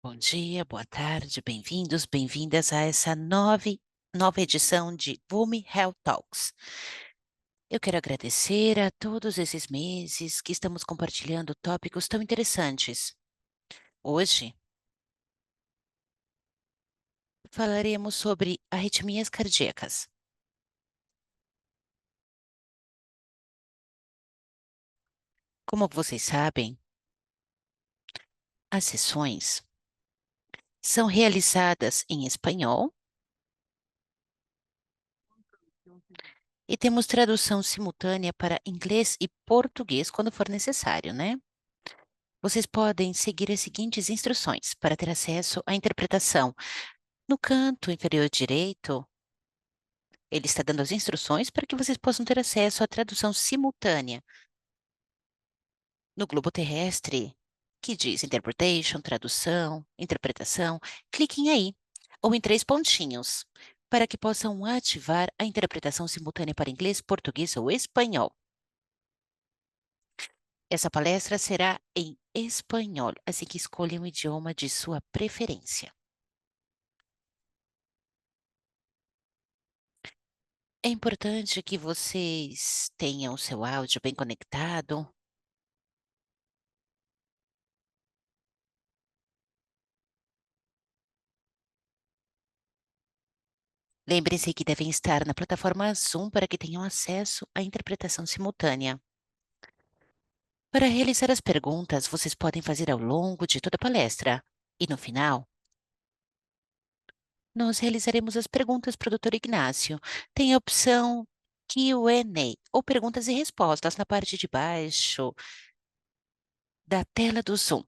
Bom dia, boa tarde, bem-vindos, bem-vindas a essa nova edição de Vume Health Talks. Eu quero agradecer a todos esses meses que estamos compartilhando tópicos tão interessantes. Hoje falaremos sobre arritmias cardíacas. Como vocês sabem, as sessões são realizadas em espanhol e temos tradução simultânea para inglês e português quando for necessário, né? Vocês podem seguir as seguintes instruções para ter acesso à interpretação. No canto inferior direito, ele está dando as instruções para que vocês possam ter acesso à tradução simultânea. No globo terrestre, que diz Interpretation, tradução, interpretação, cliquem aí, ou em três pontinhos, para que possam ativar a interpretação simultânea para inglês, português ou espanhol. Essa palestra será em espanhol, assim que escolham o idioma de sua preferência. É importante que vocês tenham o seu áudio bem conectado. Lembrem-se que devem estar na plataforma Zoom para que tenham acesso à interpretação simultânea. Para realizar as perguntas, vocês podem fazer ao longo de toda a palestra. E no final, nós realizaremos as perguntas para o Dr. Ignácio. Tem a opção Q&A, ou perguntas e respostas, na parte de baixo da tela do Zoom.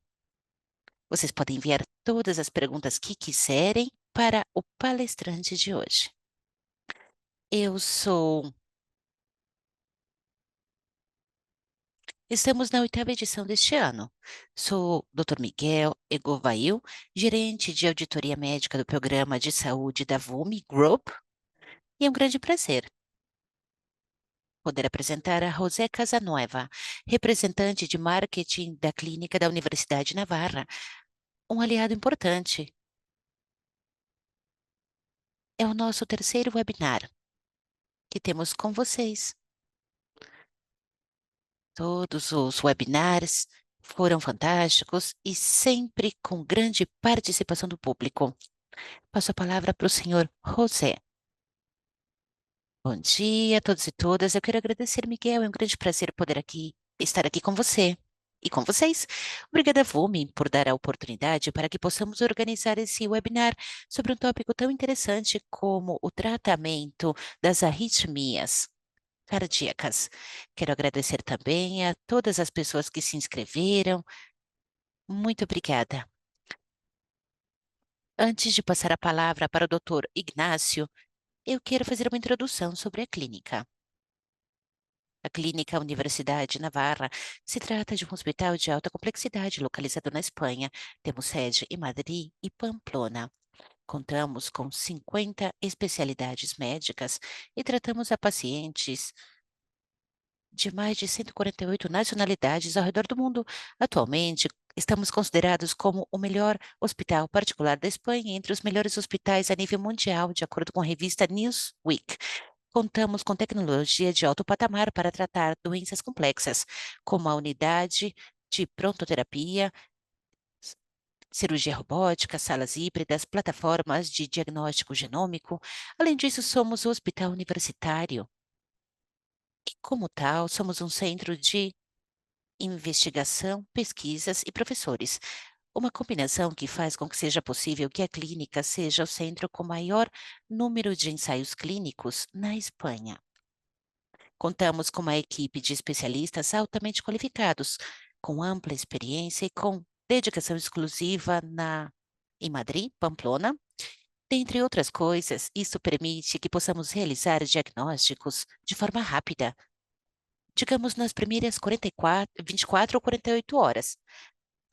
Vocês podem enviar todas as perguntas que quiserem para o palestrante de hoje. Estamos na 8ª edição deste ano. Sou o Dr. Miguel Egovail, gerente de auditoria médica do programa de saúde da VUME Group, e é um grande prazer poder apresentar a José Casanueva, representante de marketing da Clínica da Universidade Navarra, um aliado importante. É o nosso terceiro webinar que temos com vocês. Todos os webinars foram fantásticos e sempre com grande participação do público. Passo a palavra para o senhor José. Bom dia a todos e todas. Eu quero agradecer, Miguel. É um grande prazer poder estar aqui com você e com vocês. Obrigada, Vume, por dar a oportunidade para que possamos organizar esse webinar sobre um tópico tão interessante como o tratamento das arritmias cardíacas. Quero agradecer também a todas as pessoas que se inscreveram. Muito obrigada. Antes de passar a palavra para o Dr. Ignácio, eu quero fazer uma introdução sobre a clínica. A Clínica Universidade Navarra se trata de um hospital de alta complexidade localizado na Espanha. Temos sede em Madrid e Pamplona. Contamos com 50 especialidades médicas e tratamos a pacientes de mais de 148 nacionalidades ao redor do mundo. Atualmente, estamos considerados como o melhor hospital particular da Espanha, entre os melhores hospitais a nível mundial, de acordo com a revista Newsweek. Contamos com tecnologia de alto patamar para tratar doenças complexas, como a unidade de prontoterapia, cirurgia robótica, salas híbridas, plataformas de diagnóstico genômico. Além disso, somos um hospital universitário e, como tal, somos um centro de investigação, pesquisas e professores. Uma combinação que faz com que seja possível que a clínica seja o centro com maior número de ensaios clínicos na Espanha. Contamos com uma equipe de especialistas altamente qualificados, com ampla experiência e com dedicação exclusiva em Madrid, Pamplona. Dentre outras coisas, isso permite que possamos realizar diagnósticos de forma rápida, digamos nas primeiras 24 ou 48 horas.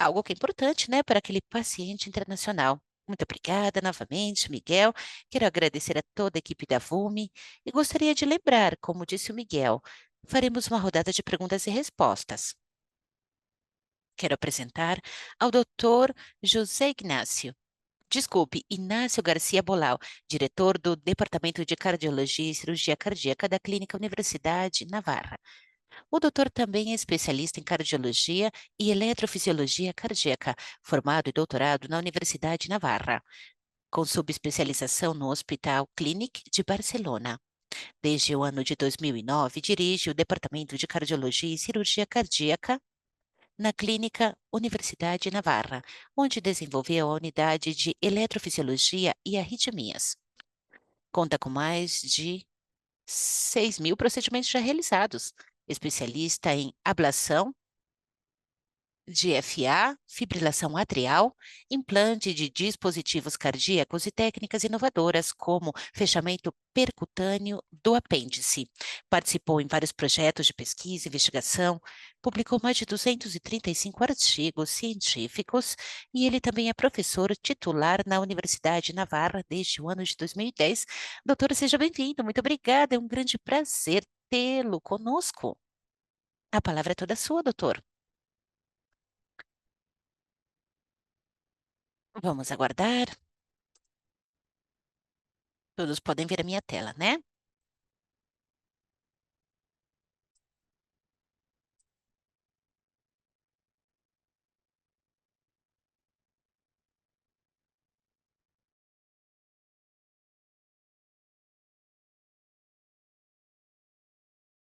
Algo que é importante, né, para aquele paciente internacional. Muito obrigada novamente, Miguel. Quero agradecer a toda a equipe da VUME e gostaria de lembrar, como disse o Miguel, faremos uma rodada de perguntas e respostas. Quero apresentar ao Dr. José Ignácio. Desculpe, Inácio Garcia Bolau, diretor do Departamento de Cardiologia e Cirurgia Cardíaca da Clínica Universidade Navarra. O doutor também é especialista em cardiologia e eletrofisiologia cardíaca, formado e doutorado na Universidade Navarra, com subespecialização no Hospital Clínic de Barcelona. Desde o ano de 2009, dirige o Departamento de Cardiologia e Cirurgia Cardíaca na Clínica Universidade Navarra, onde desenvolveu a unidade de eletrofisiologia e arritmias. Conta com mais de 6.000 procedimentos já realizados, especialista em ablação de FA, fibrilação atrial, implante de dispositivos cardíacos e técnicas inovadoras, como fechamento percutâneo do apêndice. Participou em vários projetos de pesquisa e investigação, publicou mais de 235 artigos científicos e ele também é professor titular na Universidade Navarra desde o ano de 2010. Doutor, seja bem-vindo. Muito obrigada. É um grande prazer tê-lo conosco. A palavra é toda sua, doutor. Vamos aguardar. Todos podem ver a minha tela, né?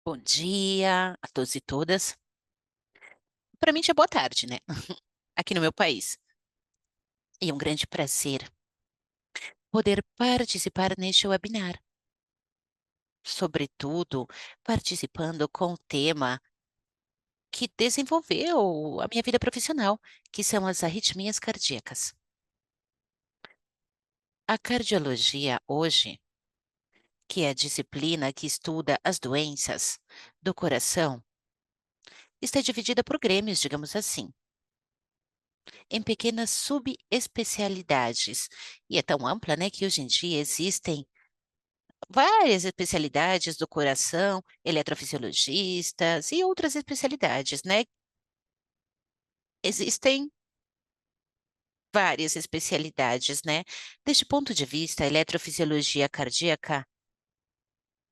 Bom dia a todos e todas. Para mim já é boa tarde, né? Aqui no meu país. E é um grande prazer poder participar neste webinar. Sobretudo, participando com o tema que desenvolveu a minha vida profissional, que são as arritmias cardíacas. A cardiologia hoje, que é a disciplina que estuda as doenças do coração, está dividida por grêmios, digamos assim, em pequenas subespecialidades. E é tão ampla, né, que hoje em dia existem várias especialidades do coração, eletrofisiologistas e outras especialidades, né? Existem várias especialidades, né? Deste ponto de vista, a eletrofisiologia cardíaca,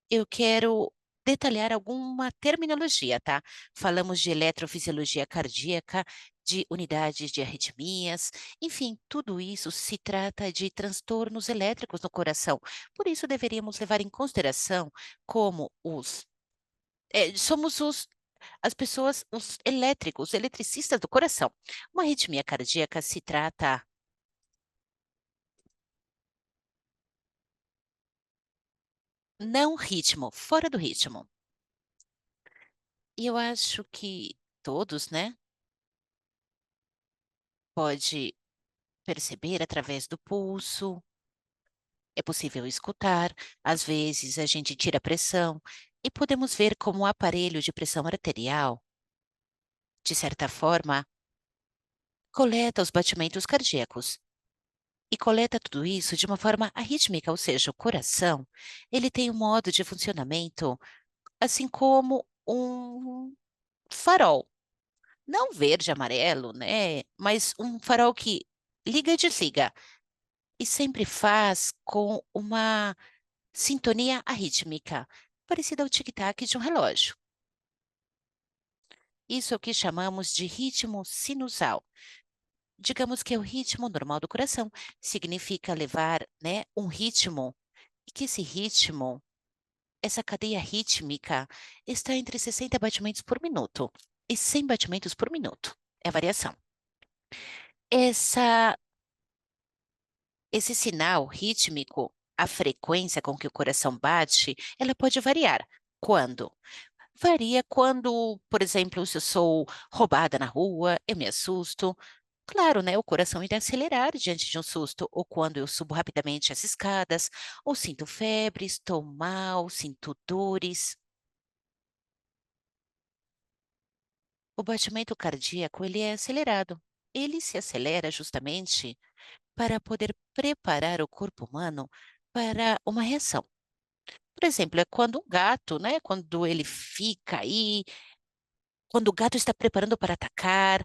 eu quero detalhar alguma terminologia, tá? Falamos de eletrofisiologia cardíaca, de unidades de arritmias, enfim, tudo isso se trata de transtornos elétricos no coração. Por isso, deveríamos levar em consideração como somos as pessoas, os elétricos, os eletricistas do coração. Uma arritmia cardíaca se trata não ritmo, fora do ritmo. E eu acho que todos, né, pode perceber através do pulso, é possível escutar, às vezes a gente tira a pressão e podemos ver como o aparelho de pressão arterial, de certa forma, coleta os batimentos cardíacos e coleta tudo isso de uma forma arrítmica, ou seja, o coração, ele tem um modo de funcionamento assim como um farol, não verde, amarelo, né, mas um farol que liga e desliga e sempre faz com uma sintonia arrítmica, parecida ao tic-tac de um relógio. Isso é o que chamamos de ritmo sinusal. Digamos que é o ritmo normal do coração. Significa levar, né, um ritmo, e que esse ritmo, essa cadeia rítmica, está entre 60 batimentos por minuto e 100 batimentos por minuto. É a variação. Essa, esse sinal rítmico, a frequência com que o coração bate, ela pode variar. Quando? Varia quando, por exemplo, se eu sou roubada na rua, eu me assusto. Claro, né? O coração irá acelerar diante de um susto, ou quando eu subo rapidamente as escadas, ou sinto febre, estou mal, sinto dores. O batimento cardíaco, ele é acelerado. Ele se acelera justamente para poder preparar o corpo humano para uma reação. Por exemplo, é quando um gato, né? Quando ele fica aí, quando o gato está preparando para atacar,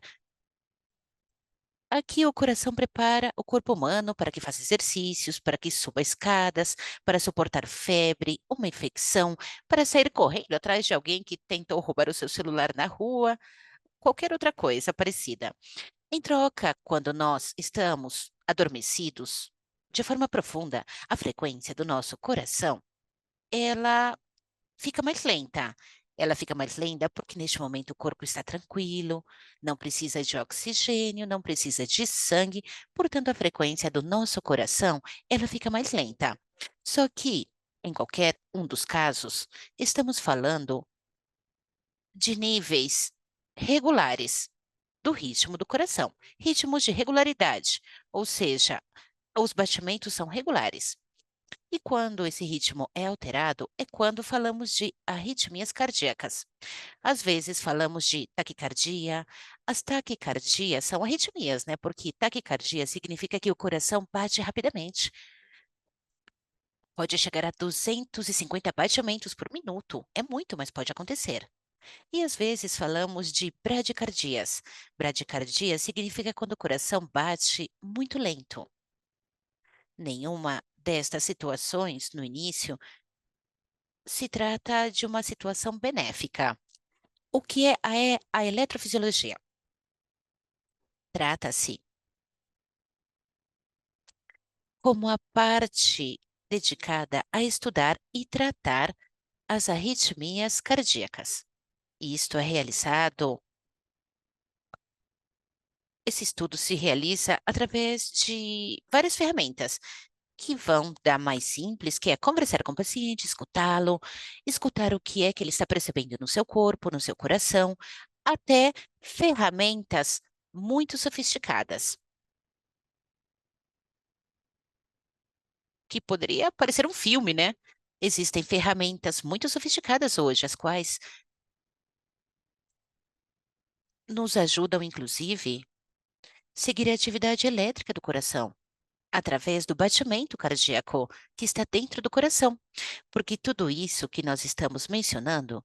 Aqui o coração prepara o corpo humano para que faça exercícios, para que suba escadas, para suportar febre, uma infecção, para sair correndo atrás de alguém que tentou roubar o seu celular na rua, qualquer outra coisa parecida. Em troca, quando nós estamos adormecidos, de forma profunda, a frequência do nosso coração, ela fica mais lenta. Ela fica mais lenta porque neste momento o corpo está tranquilo, não precisa de oxigênio, não precisa de sangue, portanto a frequência do nosso coração, ela fica mais lenta. Só que, em qualquer um dos casos, estamos falando de níveis regulares do ritmo do coração, ritmos de regularidade, ou seja, os batimentos são regulares. E quando esse ritmo é alterado, é quando falamos de arritmias cardíacas. Às vezes falamos de taquicardia. As taquicardias são arritmias, né? Porque taquicardia significa que o coração bate rapidamente. Pode chegar a 250 batimentos por minuto. É muito, mas pode acontecer. E às vezes falamos de bradicardias. Bradicardia significa quando o coração bate muito lento. Nenhuma destas situações, no início, se trata de uma situação benéfica. O que é a eletrofisiologia? Trata-se como a parte dedicada a estudar e tratar as arritmias cardíacas. Isto é realizado, esse estudo se realiza através de várias ferramentas, que vão da mais simples, que é conversar com o paciente, escutá-lo, escutar o que é que ele está percebendo no seu corpo, no seu coração, até ferramentas muito sofisticadas, que poderia parecer um filme, né? Existem ferramentas muito sofisticadas hoje, as quais nos ajudam, inclusive, seguir a atividade elétrica do coração, através do batimento cardíaco que está dentro do coração, porque tudo isso que nós estamos mencionando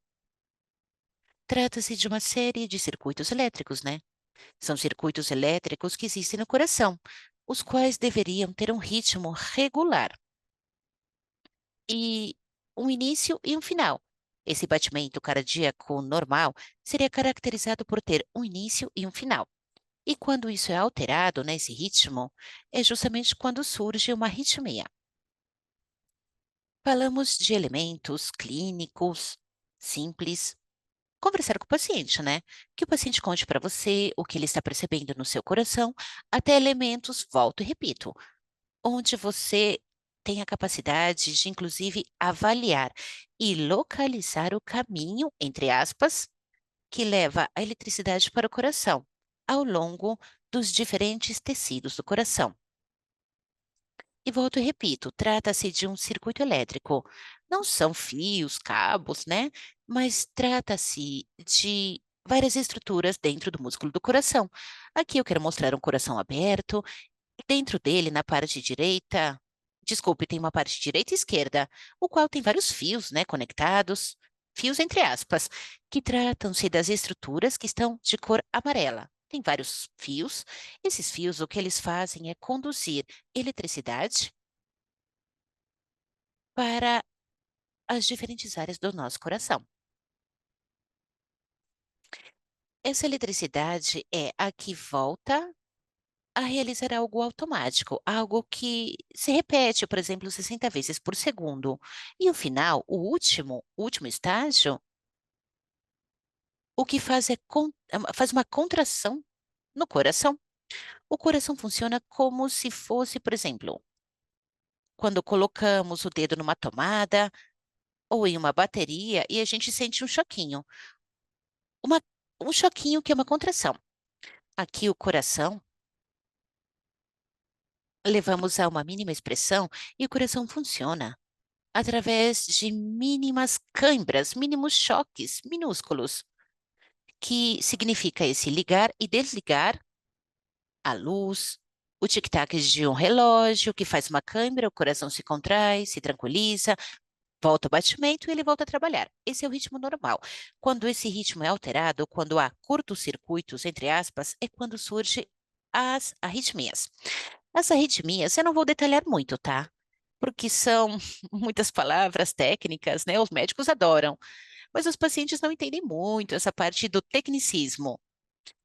trata-se de uma série de circuitos elétricos, né? São circuitos elétricos que existem no coração, os quais deveriam ter um ritmo regular e um início e um final. Esse batimento cardíaco normal seria caracterizado por ter um início e um final. E quando isso é alterado nesse ritmo, é justamente quando surge uma arritmia. Falamos de elementos clínicos simples. Conversar com o paciente, né? Que o paciente conte para você o que ele está percebendo no seu coração, até elementos, volto e repito, onde você tem a capacidade de, inclusive, avaliar e localizar o caminho, entre aspas, que leva a eletricidade para o coração, ao longo dos diferentes tecidos do coração. E volto e repito, trata-se de um circuito elétrico. Não são fios, cabos, né? Mas trata-se de várias estruturas dentro do músculo do coração. Aqui eu quero mostrar um coração aberto, e dentro dele, na parte direita, desculpe, tem uma parte direita e esquerda, o qual tem vários fios, né, conectados, fios entre aspas, que tratam-se das estruturas que estão de cor amarela. Tem vários fios. Esses fios, o que eles fazem é conduzir eletricidade para as diferentes áreas do nosso coração. Essa eletricidade é a que volta a realizar algo automático, algo que se repete, por exemplo, 60 vezes por segundo. E o final, o último estágio, o que faz faz uma contração no coração. O coração funciona como se fosse, por exemplo, quando colocamos o dedo numa tomada ou em uma bateria e a gente sente um choquinho. Uma, um choquinho que é uma contração. Aqui o coração, levamos a uma mínima expressão e o coração funciona através de mínimas câimbras, mínimos choques minúsculos, que significa esse ligar e desligar a luz, o tic-tac de um relógio que faz uma câimbra, o coração se contrai, se tranquiliza, volta o batimento e ele volta a trabalhar. Esse é o ritmo normal. Quando esse ritmo é alterado, quando há curtos-circuitos, entre aspas, é quando surge as arritmias. As arritmias, eu não vou detalhar muito, tá? Porque são muitas palavras técnicas, né? Os médicos adoram, mas os pacientes não entendem muito essa parte do tecnicismo.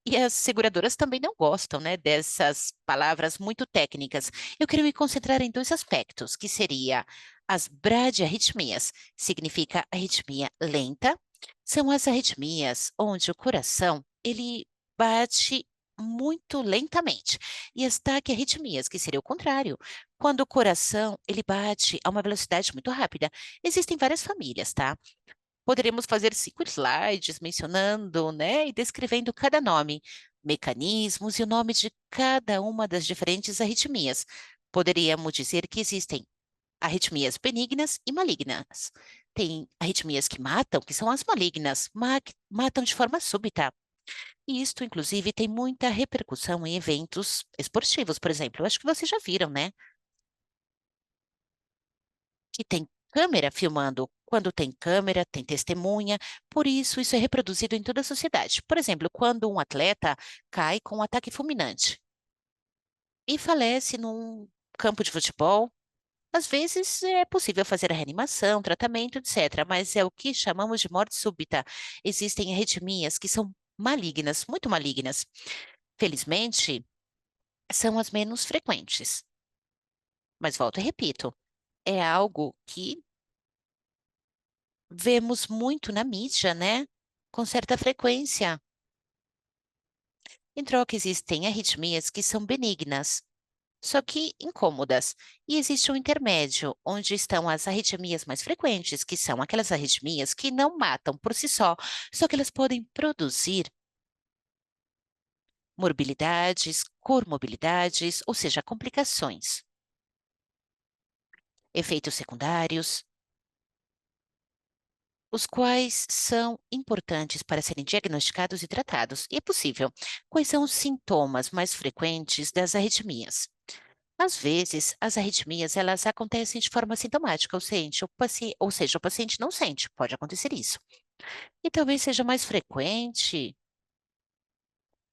E as seguradoras também não gostam, né, dessas palavras muito técnicas. Eu queria me concentrar em dois aspectos, que seria as bradiarritmias, significa arritmia lenta, são as arritmias onde o coração, ele bate muito lentamente. E as taquiarritmias, que seria o contrário, quando o coração, ele bate a uma velocidade muito rápida. Existem várias famílias, tá? Poderíamos fazer 5 slides mencionando, né, e descrevendo cada nome, mecanismos e o nome de cada uma das diferentes arritmias. Poderíamos dizer que existem arritmias benignas e malignas. Tem arritmias que matam, que são as malignas, matam de forma súbita. E isto, inclusive, tem muita repercussão em eventos esportivos, por exemplo. Eu acho que vocês já viram, né? Que tem câmera filmando. Quando tem câmera, tem testemunha, por isso isso é reproduzido em toda a sociedade. Por exemplo, quando um atleta cai com um ataque fulminante e falece num campo de futebol, às vezes é possível fazer a reanimação, tratamento, etc., mas é o que chamamos de morte súbita. Existem arritmias que são malignas, muito malignas. Felizmente, são as menos frequentes. Mas volto e repito, é algo que vemos muito na mídia, né? Com certa frequência. Em troca, existem arritmias que são benignas, só que incômodas. E existe um intermédio, onde estão as arritmias mais frequentes, que são aquelas arritmias que não matam por si só que elas podem produzir morbilidades, comorbilidades, ou seja, complicações, efeitos secundários, os quais são importantes para serem diagnosticados e tratados. E é possível. Quais são os sintomas mais frequentes das arritmias? Às vezes, as arritmias, elas acontecem de forma sintomática, ou seja, o paciente não sente, pode acontecer isso. E talvez seja mais frequente.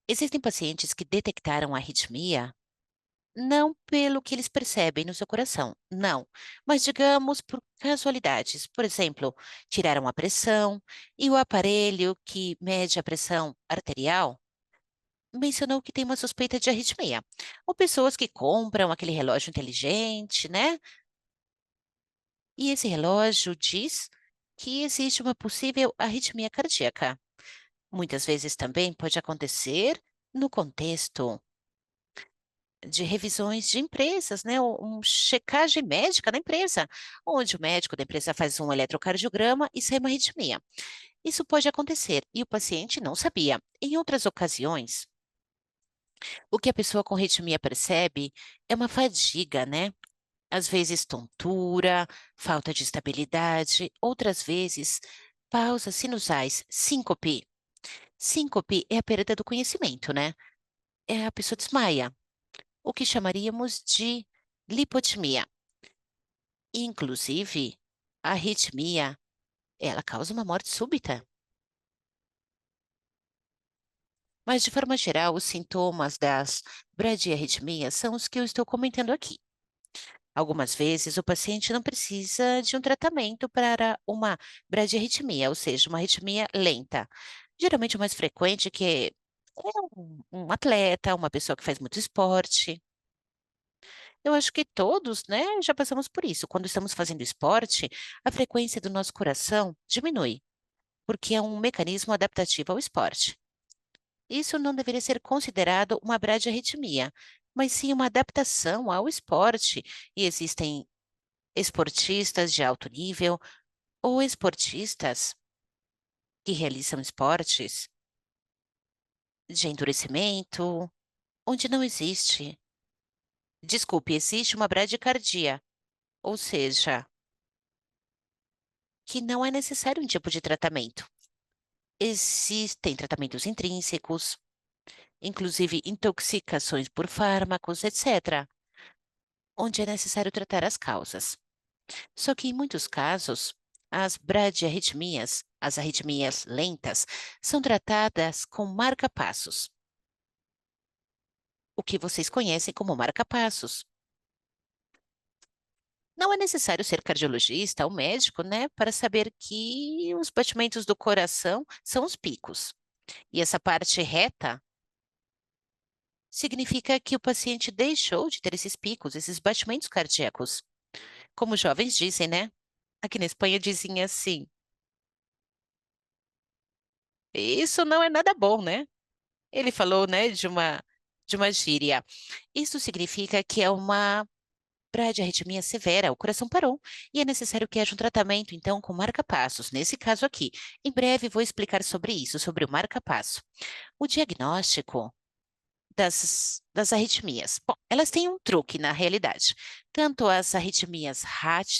Existem pacientes que detectaram a arritmia não pelo que eles percebem no seu coração, não, mas digamos por casualidades. Por exemplo, tiraram a pressão e o aparelho que mede a pressão arterial mencionou que tem uma suspeita de arritmia. Ou pessoas que compram aquele relógio inteligente, né? E esse relógio diz que existe uma possível arritmia cardíaca. Muitas vezes também pode acontecer no contexto de revisões de empresas, né? Checagem médica da empresa, onde o médico da empresa faz um eletrocardiograma e sai uma arritmia. Isso pode acontecer e o paciente não sabia. Em outras ocasiões, o que a pessoa com arritmia percebe é uma fadiga, né? Às vezes tontura, falta de estabilidade, outras vezes pausas sinusais, síncope. Síncope é a perda do conhecimento, né? É a pessoa desmaia, o que chamaríamos de lipotimia. Inclusive, a arritmia, ela causa uma morte súbita. Mas, de forma geral, os sintomas das bradiarritmias são os que eu estou comentando aqui. Algumas vezes, o paciente não precisa de um tratamento para uma bradiarritmia, ou seja, uma arritmia lenta. Geralmente, o mais frequente é um atleta, uma pessoa que faz muito esporte. Eu acho que todos, né, já passamos por isso. Quando estamos fazendo esporte, a frequência do nosso coração diminui, porque é um mecanismo adaptativo ao esporte. Isso não deveria ser considerado uma bradiarritmia, mas sim uma adaptação ao esporte. E existem esportistas de alto nível ou esportistas que realizam esportes de endurecimento, onde não existe, desculpe, existe uma bradicardia, ou seja, que não é necessário um tipo de tratamento. Existem tratamentos intrínsecos, inclusive intoxicações por fármacos, etc., onde é necessário tratar as causas. Só que em muitos casos, as bradiarritmias, as arritmias lentas, são tratadas com marca-passos. o que vocês conhecem como marca-passos. Não é necessário ser cardiologista ou médico, né, para saber que os batimentos do coração são os picos. E essa parte reta significa que o paciente deixou de ter esses picos, esses batimentos cardíacos. Como os jovens dizem, né? Aqui na Espanha dizem assim: isso não é nada bom, né? Ele falou, né, de uma gíria. Isso significa que é uma bradiarritmia severa, o coração parou e é necessário que haja um tratamento, então, com marca-passos. Nesse caso aqui, em breve vou explicar sobre isso, sobre o marca-passo. O diagnóstico das arritmias. Bom, elas têm um truque na realidade. Tanto as arritmias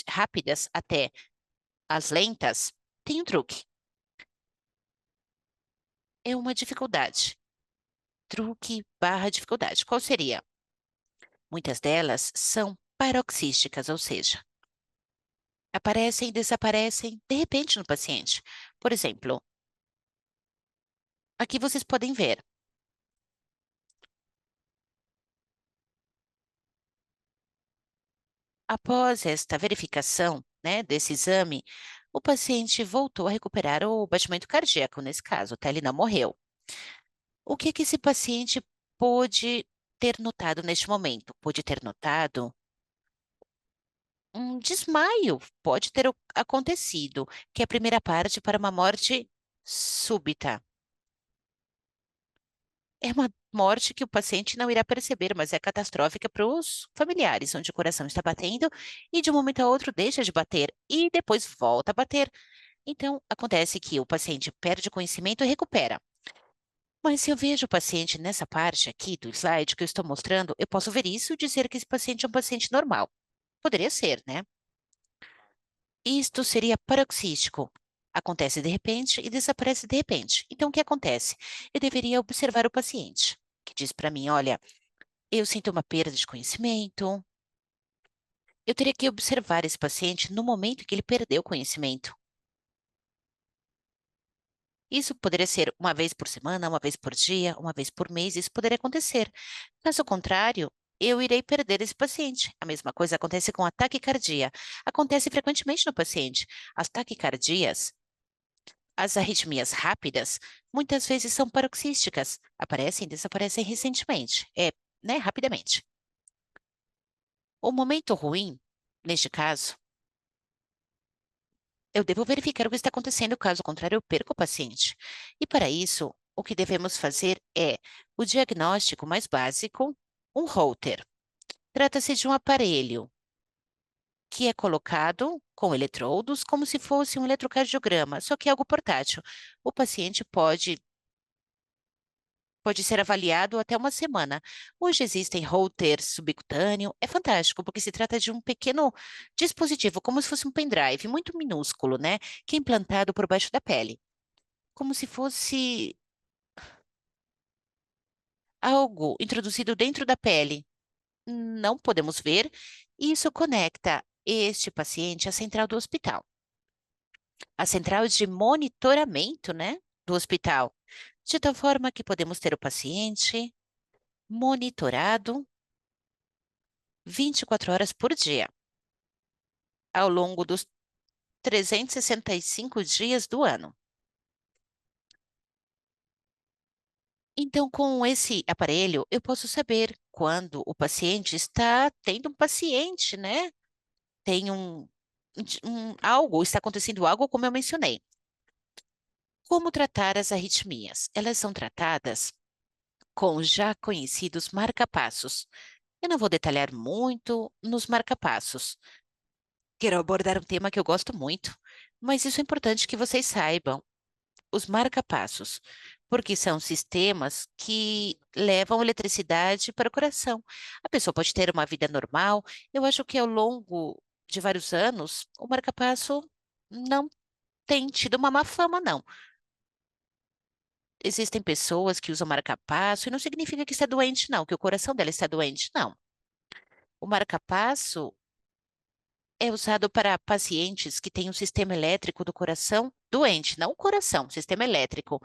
rápidas até as lentas têm um truque. É uma dificuldade. Truque barra dificuldade. Qual seria? Muitas delas são paroxísticas, ou seja, aparecem e desaparecem de repente no paciente. Por exemplo, aqui vocês podem ver. Após esta verificação, né, desse exame, o paciente voltou a recuperar o batimento cardíaco, nesse caso, tá? Ele não morreu. O que que esse paciente pôde ter notado neste momento? Pôde ter notado um desmaio, pode ter acontecido, que é a primeira parte para uma morte súbita. É uma morte que o paciente não irá perceber, mas é catastrófica para os familiares, onde o coração está batendo e de um momento a outro deixa de bater e depois volta a bater. Então, acontece que o paciente perde conhecimento e recupera. Mas se eu vejo o paciente nessa parte aqui do slide que eu estou mostrando, eu posso ver isso e dizer que esse paciente é um paciente normal. Poderia ser, né? Isto seria paroxístico. Acontece de repente e desaparece de repente. Então, o que acontece? Eu deveria observar o paciente, que diz para mim: olha, eu sinto uma perda de conhecimento. Eu teria que observar esse paciente no momento em que ele perdeu o conhecimento. Isso poderia ser uma vez por semana, uma vez por dia, uma vez por mês, isso poderia acontecer. Caso contrário, eu irei perder esse paciente. A mesma coisa acontece com a taquicardia. Acontece frequentemente no paciente. As taquicardias, as arritmias rápidas, muitas vezes são paroxísticas. Aparecem e desaparecem recentemente. Né, rapidamente. O momento ruim, neste caso, eu devo verificar o que está acontecendo, caso contrário, eu perco o paciente. E para isso, o que devemos fazer é o diagnóstico mais básico, um Holter. Trata-se de um aparelho que é colocado com eletrodos, como se fosse um eletrocardiograma, só que é algo portátil. O paciente pode ser avaliado até uma semana. Hoje existem Holter subcutâneo, é fantástico, porque se trata de um pequeno dispositivo, como se fosse um pendrive, muito minúsculo, né, que é implantado por baixo da pele, como se fosse algo introduzido dentro da pele. Não podemos ver, e isso conecta este paciente à central do hospital, a central de monitoramento, né, do hospital, de tal forma que podemos ter o paciente monitorado 24 horas por dia, ao longo dos 365 dias do ano. Então, com esse aparelho, eu posso saber quando o paciente está tendo um paciente, né? Tem algo, está acontecendo algo, como eu mencionei. Como tratar as arritmias? Elas são tratadas com já conhecidos marca-passos. Eu não vou detalhar muito nos marca-passos. Quero abordar um tema que eu gosto muito, mas isso é importante que vocês saibam. Os marca-passos, porque são sistemas que levam eletricidade para o coração. A pessoa pode ter uma vida normal. Eu acho que ao longo de vários anos, o marca-passo não tem tido uma má fama, não. Existem pessoas que usam marca-passo e não significa que está doente, não, que o coração dela está doente, não. O marca-passo É usado para pacientes que têm um sistema elétrico do coração doente, não o coração, sistema elétrico.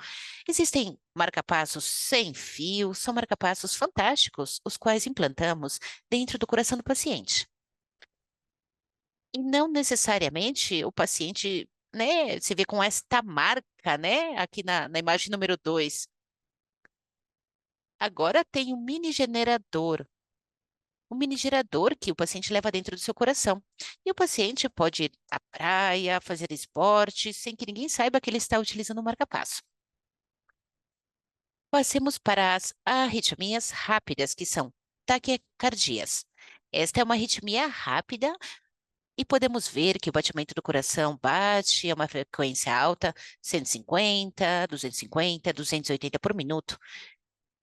Existem marca-passos sem fio, são marca-passos fantásticos, os quais implantamos dentro do coração do paciente. E não necessariamente o paciente, né, se vê com esta marca, né, aqui na imagem número 2. Agora tem um mini gerador que o paciente leva dentro do seu coração. E o paciente pode ir à praia, fazer esporte, sem que ninguém saiba que ele está utilizando o marca-passo. Passemos para as arritmias rápidas, que são taquicardias. Esta é uma arritmia rápida e podemos ver que o batimento do coração bate a uma frequência alta, 150, 250, 280 por minuto.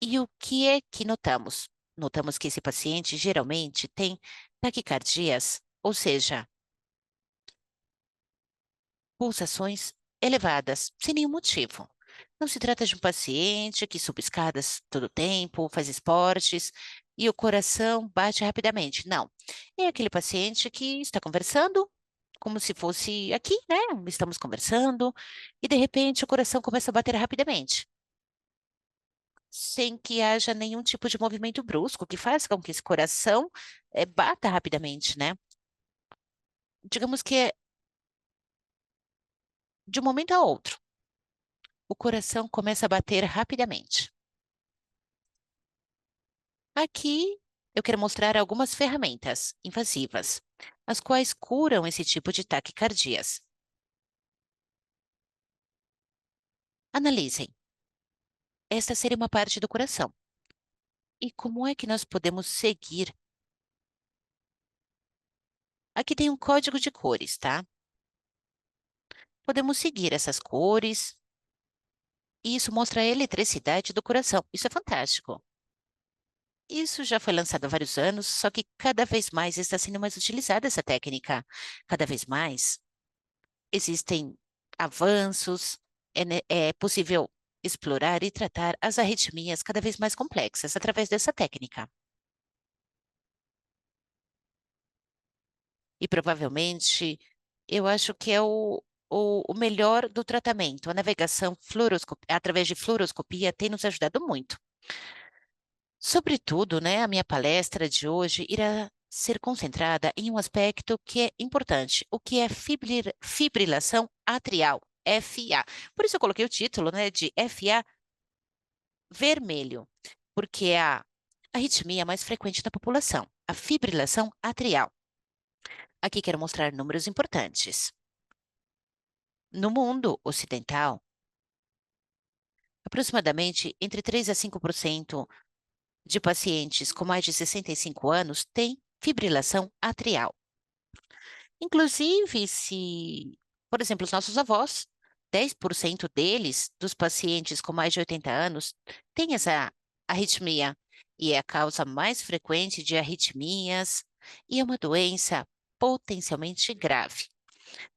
E o que é que notamos? Notamos que esse paciente geralmente tem taquicardias, ou seja, pulsações elevadas, sem nenhum motivo. Não se trata de um paciente que suba escadas todo o tempo, faz esportes e o coração bate rapidamente. Não. É aquele paciente que está conversando, como se fosse aqui, né? Estamos conversando, e de repente o coração começa a bater rapidamente, sem que haja nenhum tipo de movimento brusco que faça com que esse coração bata rapidamente, né? Digamos que é de um momento a outro, o coração começa a bater rapidamente. Aqui eu quero mostrar algumas ferramentas invasivas, as quais curam esse tipo de taquicardias. Analisem. Esta seria uma parte do coração. E como é que nós podemos seguir? Aqui tem um código de cores, tá? Podemos seguir essas cores e isso mostra a eletricidade do coração. Isso é fantástico. Isso já foi lançado há vários anos, só que cada vez mais está sendo mais utilizada essa técnica. Cada vez mais existem avanços, é possível explorar e tratar as arritmias cada vez mais complexas através dessa técnica. E provavelmente, eu acho que é o melhor do tratamento. A navegação através de fluoroscopia tem nos ajudado muito. Sobretudo, né, a minha palestra de hoje irá ser concentrada em um aspecto que é importante, o que é fibrilação atrial, FA. Por isso eu coloquei o título, né, de FA vermelho, porque é a arritmia mais frequente na população, a fibrilação atrial. Aqui quero mostrar números importantes. No mundo ocidental, aproximadamente entre 3 a 5% de pacientes com mais de 65 anos têm fibrilação atrial. Inclusive, se, por exemplo, os nossos avós, 10% deles, dos pacientes com mais de 80 anos, têm essa arritmia, e é a causa mais frequente de arritmias, e é uma doença potencialmente grave.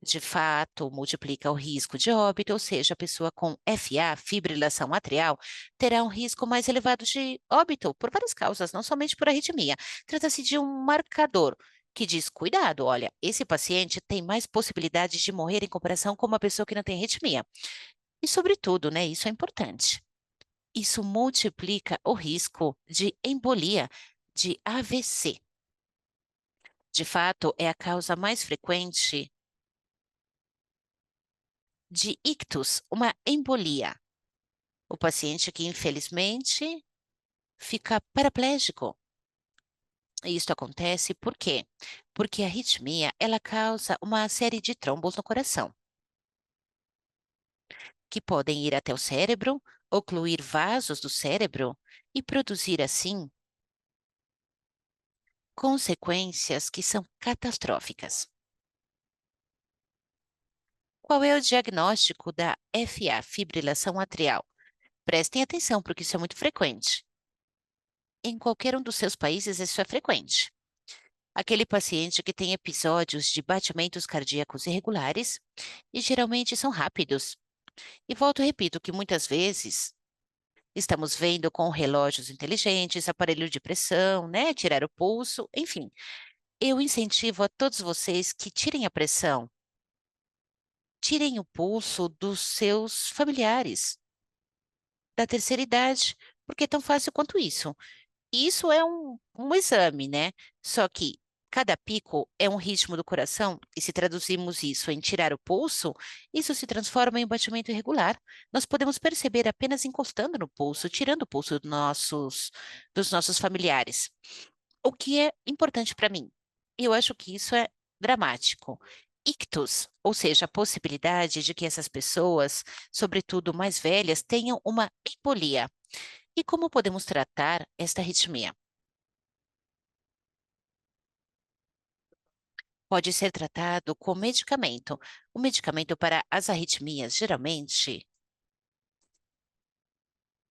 De fato, multiplica o risco de óbito, ou seja, a pessoa com FA, fibrilação atrial, terá um risco mais elevado de óbito por várias causas, não somente por arritmia. Trata-se de um marcador que diz: cuidado, olha, esse paciente tem mais possibilidades de morrer em comparação com uma pessoa que não tem arritmia. E, sobretudo, né, isso é importante. Isso multiplica o risco de embolia, de AVC. De fato, é a causa mais frequente de ictus, uma embolia. O paciente que, infelizmente, fica paraplégico. E isso acontece por quê? Porque a arritmia, ela causa uma série de trombos no coração, que podem ir até o cérebro, ocluir vasos do cérebro e produzir, assim, consequências que são catastróficas. Qual é o diagnóstico da FA, fibrilação atrial? Prestem atenção, porque isso é muito frequente. Em qualquer um dos seus países, isso é frequente. Aquele paciente que tem episódios de batimentos cardíacos irregulares e geralmente são rápidos. E volto e repito que muitas vezes estamos vendo com relógios inteligentes, aparelho de pressão, né, tirar o pulso, enfim. Eu incentivo a todos vocês que tirem a pressão, tirem o pulso dos seus familiares da terceira idade, porque é tão fácil quanto isso. Isso é um exame, né? Só que cada pico é um ritmo do coração, e se traduzirmos isso em tirar o pulso, isso se transforma em um batimento irregular. Nós podemos perceber apenas encostando no pulso, tirando o pulso dos nossos familiares. O que é importante para mim? Eu acho que isso é dramático. Ictus, ou seja, a possibilidade de que essas pessoas, sobretudo mais velhas, tenham uma embolia. E como podemos tratar esta arritmia? Pode ser tratado com medicamento. O medicamento para as arritmias, geralmente,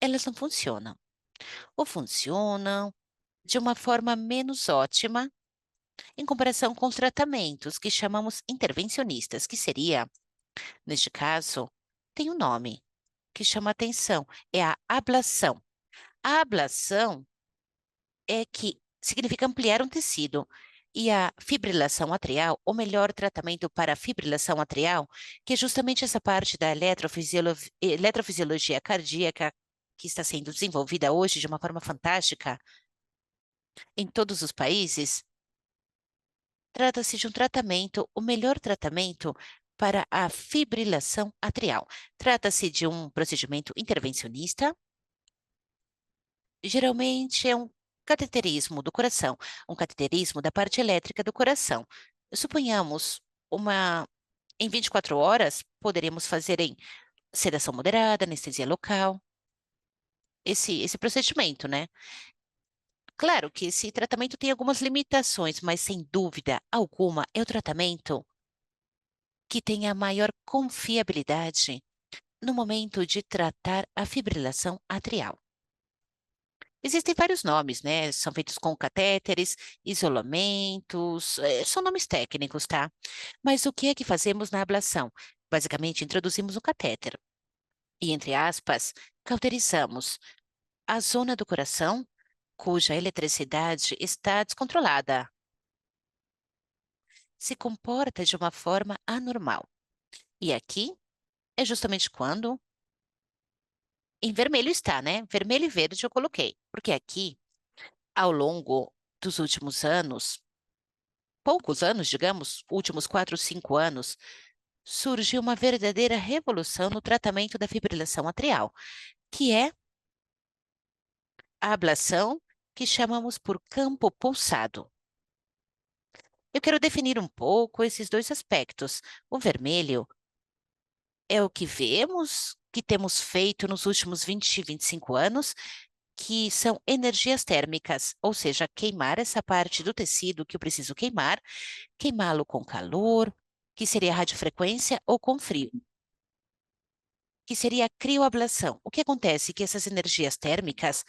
elas não funcionam. Ou funcionam de uma forma menos ótima em comparação com os tratamentos que chamamos intervencionistas, que seria, neste caso, tem um nome que chama atenção, é a ablação. A ablação é que significa ampliar um tecido. E a fibrilação atrial, o melhor tratamento para a fibrilação atrial, que é justamente essa parte da eletrofisiologia cardíaca que está sendo desenvolvida hoje de uma forma fantástica em todos os países, trata-se de um tratamento, o melhor tratamento para a fibrilação atrial. Trata-se de um procedimento intervencionista. Geralmente é um cateterismo do coração, um cateterismo da parte elétrica do coração. Suponhamos uma em 24 horas, poderíamos fazer em sedação moderada, anestesia local, esse procedimento, né? Claro que esse tratamento tem algumas limitações, mas sem dúvida alguma é o tratamento que tem a maior confiabilidade no momento de tratar a fibrilação atrial. Existem vários nomes, né? São feitos com catéteres, isolamentos, são nomes técnicos, tá? Mas o que é que fazemos na ablação? Basicamente, introduzimos o catéter e, entre aspas, cauterizamos a zona do coração cuja eletricidade está descontrolada, se comporta de uma forma anormal. E aqui é justamente quando em vermelho está, né? Vermelho e verde eu coloquei, porque aqui, ao longo dos últimos anos, poucos anos, digamos, últimos 4, 5 anos, surgiu uma verdadeira revolução no tratamento da fibrilação atrial, que é a ablação que chamamos por campo pulsado. Eu quero definir um pouco esses dois aspectos. O vermelho é o que vemos, que temos feito nos últimos 20, 25 anos, que são energias térmicas, ou seja, queimar essa parte do tecido que eu preciso queimar, queimá-lo com calor, que seria a radiofrequência, ou com frio, que seria a crioablação. O que acontece é que essas energias térmicas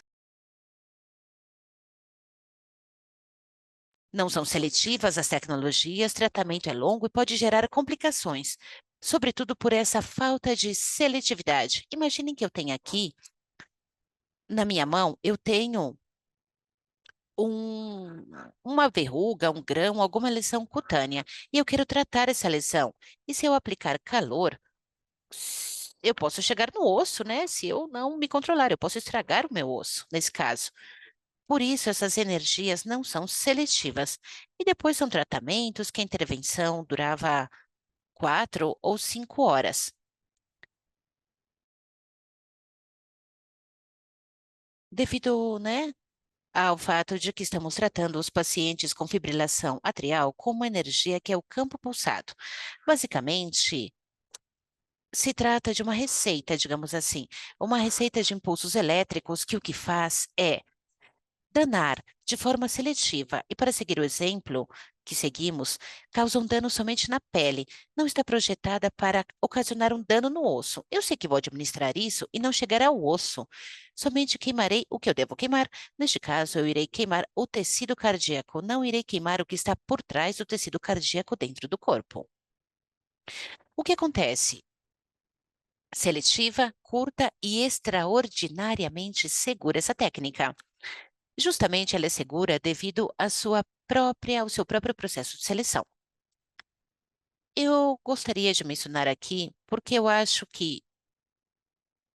não são seletivas às tecnologias, tratamento é longo e pode gerar complicações, sobretudo por essa falta de seletividade. Imaginem que eu tenho aqui, na minha mão, eu tenho um- uma verruga, um grão, alguma lesão cutânea, e eu quero tratar essa lesão. E se eu aplicar calor, eu posso chegar no osso, né? Se eu não me controlar, eu posso estragar o meu osso, nesse caso. Por isso, essas energias não são seletivas. E depois são tratamentos que a intervenção durava 4 ou 5 horas. Devido, né, ao fato de que estamos tratando os pacientes com fibrilação atrial com uma energia que é o campo pulsado. Basicamente, se trata de uma receita, digamos assim, uma receita de impulsos elétricos que o que faz é danar de forma seletiva e, para seguir o exemplo que seguimos, causa um dano somente na pele, não está projetada para ocasionar um dano no osso. Eu sei que vou administrar isso e não chegar ao osso. Somente queimarei o que eu devo queimar. Neste caso, eu irei queimar o tecido cardíaco, não irei queimar o que está por trás do tecido cardíaco dentro do corpo. O que acontece? Seletiva, curta e extraordinariamente segura essa técnica. Justamente ela é segura devido ao seu próprio processo de seleção. Eu gostaria de mencionar aqui, porque eu acho que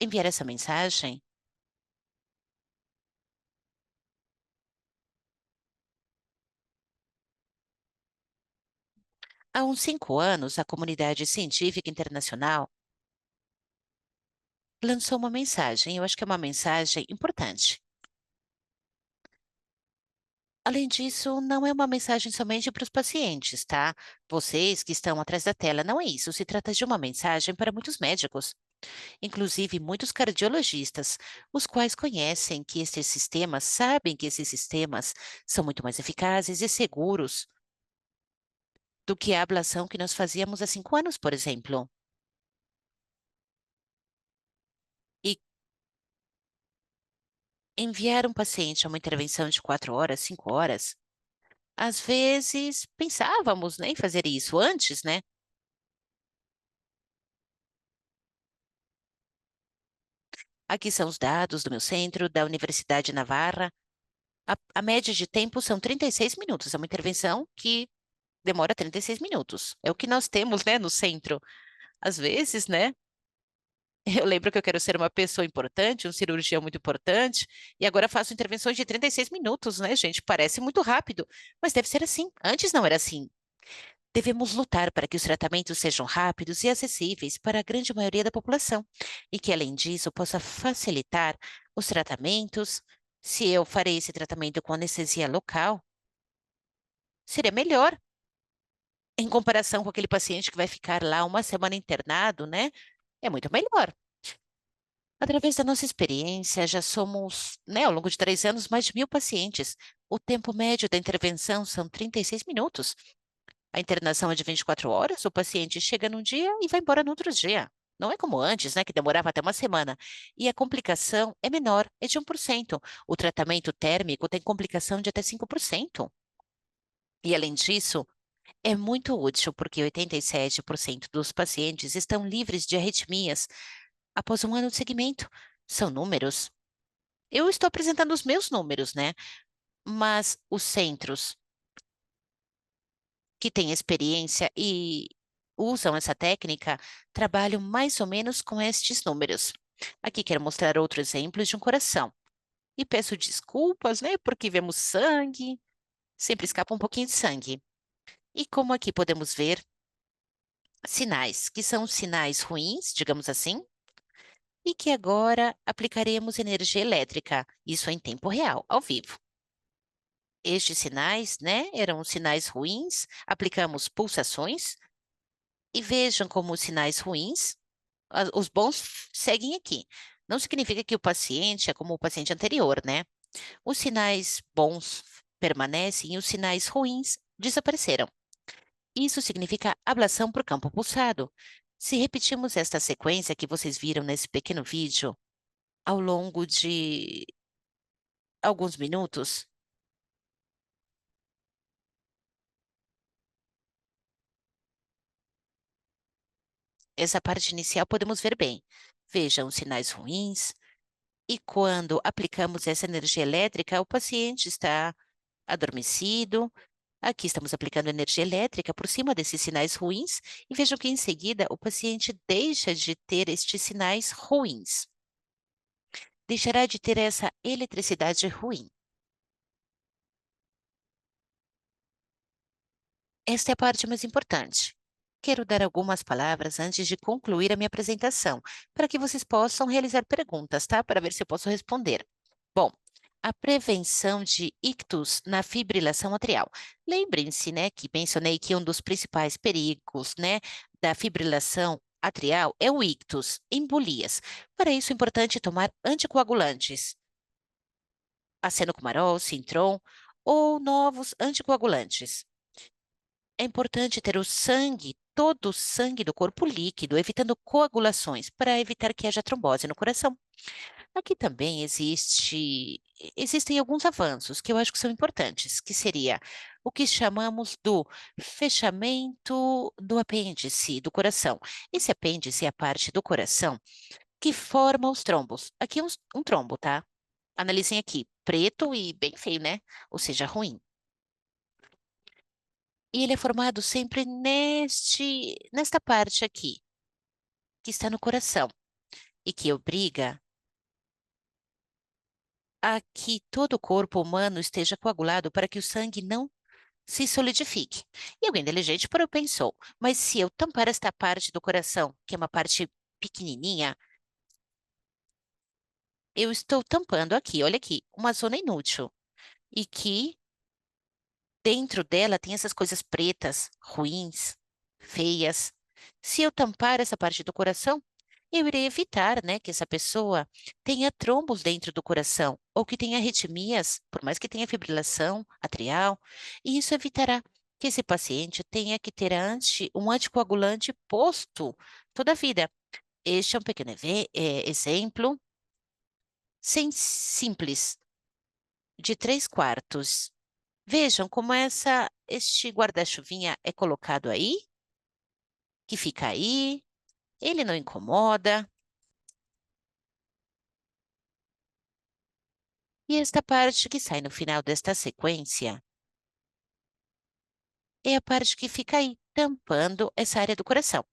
enviar essa mensagem, há uns 5 anos, a comunidade científica internacional lançou uma mensagem. Eu acho que é uma mensagem importante. Além disso, não é uma mensagem somente para os pacientes, tá? Vocês que estão atrás da tela, não é isso. Se trata de uma mensagem para muitos médicos, inclusive muitos cardiologistas, os quais conhecem que esses sistemas, sabem que esses sistemas são muito mais eficazes e seguros do que a ablação que nós fazíamos há 5 anos, por exemplo. E enviar um paciente a uma intervenção de 4 horas, 5 horas, às vezes pensávamos, né, em fazer isso antes, né? Aqui são os dados do meu centro, da Universidade Navarra. A média de tempo são 36 minutos. É uma intervenção que demora 36 minutos. É o que nós temos, né, no centro. Às vezes, né? Eu lembro que eu quero ser uma pessoa importante, um cirurgião muito importante, e agora faço intervenções de 36 minutos, né, gente? Parece muito rápido, mas deve ser assim. Antes não era assim. Devemos lutar para que os tratamentos sejam rápidos e acessíveis para a grande maioria da população, e que, além disso, possa facilitar os tratamentos. Se eu farei esse tratamento com anestesia local, seria melhor em comparação com aquele paciente que vai ficar lá uma semana internado, né? É muito melhor. Através da nossa experiência, já somos, né, ao longo de 3 anos, mais de 1.000 pacientes. O tempo médio da intervenção são 36 minutos. A internação é de 24 horas, o paciente chega num dia e vai embora no outro dia. Não é como antes, né, que demorava até uma semana. E a complicação é menor, é de 1%. O tratamento térmico tem complicação de até 5%. E, além disso, é muito útil porque 87% dos pacientes estão livres de arritmias após um ano de seguimento. São números. Eu estou apresentando os meus números, né? Mas os centros que têm experiência e usam essa técnica trabalham mais ou menos com estes números. Aqui quero mostrar outro exemplo de um coração. E peço desculpas, né? Porque vemos sangue, sempre escapa um pouquinho de sangue. E como aqui podemos ver sinais, que são sinais ruins, digamos assim, e que agora aplicaremos energia elétrica, isso em tempo real, ao vivo. Estes sinais, né, eram sinais ruins, aplicamos pulsações e vejam como os sinais ruins, os bons seguem aqui. Não significa que o paciente é como o paciente anterior, né? Os sinais bons permanecem e os sinais ruins desapareceram. Isso significa ablação por campo pulsado. Se repetirmos esta sequência que vocês viram nesse pequeno vídeo ao longo de alguns minutos, essa parte inicial podemos ver bem. Vejam os sinais ruins, e quando aplicamos essa energia elétrica, o paciente está adormecido. Aqui estamos aplicando energia elétrica por cima desses sinais ruins, e vejam que em seguida o paciente deixa de ter estes sinais ruins, deixará de ter essa eletricidade ruim. Esta é a parte mais importante. Quero dar algumas palavras antes de concluir a minha apresentação, para que vocês possam realizar perguntas, tá? Para ver se eu posso responder. Bom, a prevenção de ictus na fibrilação atrial. Lembrem-se, né, que mencionei que um dos principais perigos, né, da fibrilação atrial é o ictus, embolias. Para isso é importante tomar anticoagulantes, acenocumarol, Sintrom ou novos anticoagulantes. É importante ter o sangue, todo o sangue do corpo líquido, evitando coagulações, para evitar que haja trombose no coração. Aqui também existem alguns avanços que eu acho que são importantes, que seria o que chamamos do fechamento do apêndice do coração. Esse apêndice é a parte do coração que forma os trombos. Aqui um trombo, tá? Analisem aqui. preto e bem feio, né? Ou seja, ruim. E ele é formado sempre nesta parte aqui, que está no coração, e que obriga a que todo o corpo humano esteja coagulado para que o sangue não se solidifique. E alguém inteligente parou e pensou, mas se eu tampar esta parte do coração, que é uma parte pequenininha, eu estou tampando aqui, olha aqui, uma zona inútil. E que dentro dela tem essas coisas pretas, ruins, feias. Se eu tampar essa parte do coração, eu irei evitar, né, que essa pessoa tenha trombos dentro do coração ou que tenha arritmias, por mais que tenha fibrilação atrial, e isso evitará que esse paciente tenha que ter um anticoagulante posto toda a vida. Este é um pequeno exemplo simples de 3/4. Vejam como este guarda-chuvinha é colocado aí, que fica aí, ele não incomoda. E esta parte que sai no final desta sequência é a parte que fica aí, tampando essa área do coração,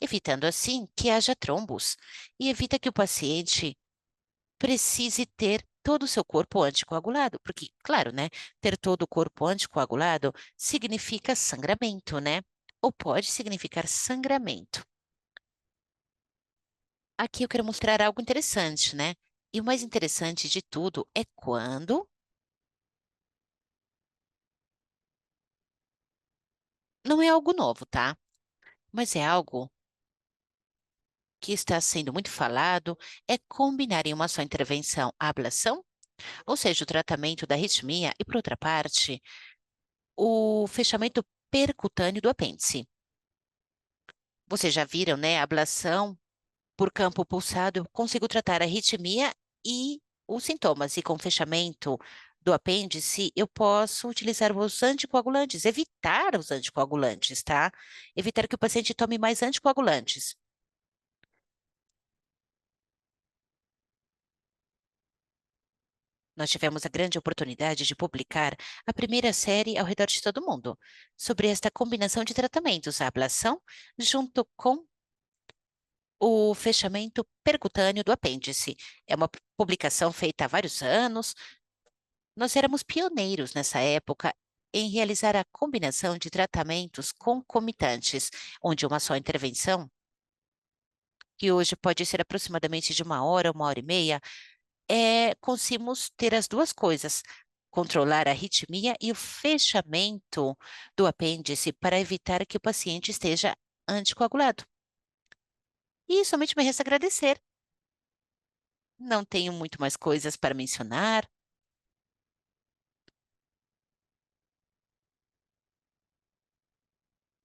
evitando assim que haja trombos e evita que o paciente precise ter todo o seu corpo anticoagulado, porque, claro, né, ter todo o corpo anticoagulado significa sangramento, né? Ou pode significar sangramento. Aqui eu quero mostrar algo interessante, né? E o mais interessante de tudo é quando não é algo novo, tá? Mas é algo que está sendo muito falado, é combinar em uma só intervenção a ablação, ou seja, o tratamento da arritmia, e por outra parte, o fechamento percutâneo do apêndice. Vocês já viram, né? A ablação por campo pulsado, eu consigo tratar a arritmia e os sintomas. E com fechamento do apêndice, eu posso utilizar os anticoagulantes, evitar os anticoagulantes, tá? Evitar que o paciente tome mais anticoagulantes. Nós tivemos a grande oportunidade de publicar a primeira série ao redor de todo o mundo sobre esta combinação de tratamentos, a ablação, junto com o fechamento percutâneo do apêndice. É uma publicação feita há vários anos. Nós éramos pioneiros nessa época em realizar a combinação de tratamentos concomitantes, onde uma só intervenção, que hoje pode ser aproximadamente de 1 hora e meia, conseguimos ter as duas coisas, controlar a arritmia e o fechamento do apêndice para evitar que o paciente esteja anticoagulado. E somente me resta agradecer. Não tenho muito mais coisas para mencionar.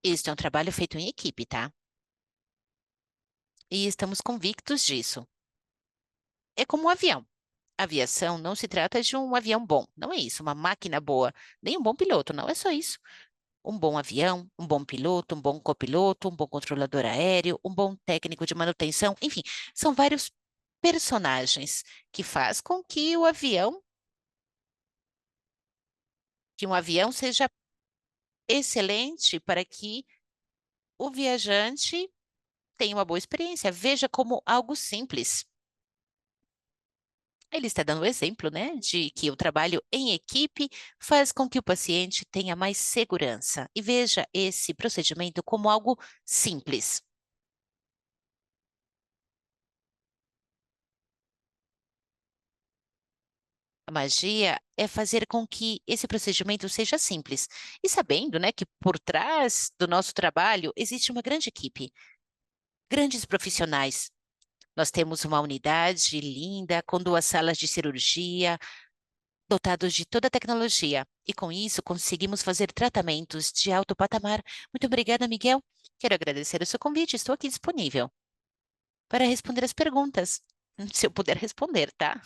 Este é um trabalho feito em equipe, tá? E estamos convictos disso. É como um avião. Aviação não se trata de um avião bom, não é isso, uma máquina boa, nem um bom piloto, não é só isso. Um bom avião, um bom piloto, um bom copiloto, um bom controlador aéreo, um bom técnico de manutenção, enfim, são vários personagens que faz com que um avião seja excelente para que o viajante tenha uma boa experiência. Veja como algo simples. Ele está dando o exemplo, né, de que o trabalho em equipe faz com que o paciente tenha mais segurança. E veja esse procedimento como algo simples. A magia é fazer com que esse procedimento seja simples. E sabendo, né, que por trás do nosso trabalho existe uma grande equipe, grandes profissionais. Nós temos uma unidade linda, com 2 salas de cirurgia, dotados de toda a tecnologia. E com isso conseguimos fazer tratamentos de alto patamar. Muito obrigada, Miguel. Quero agradecer o seu convite. Estou aqui disponível para responder as perguntas, se eu puder responder, tá?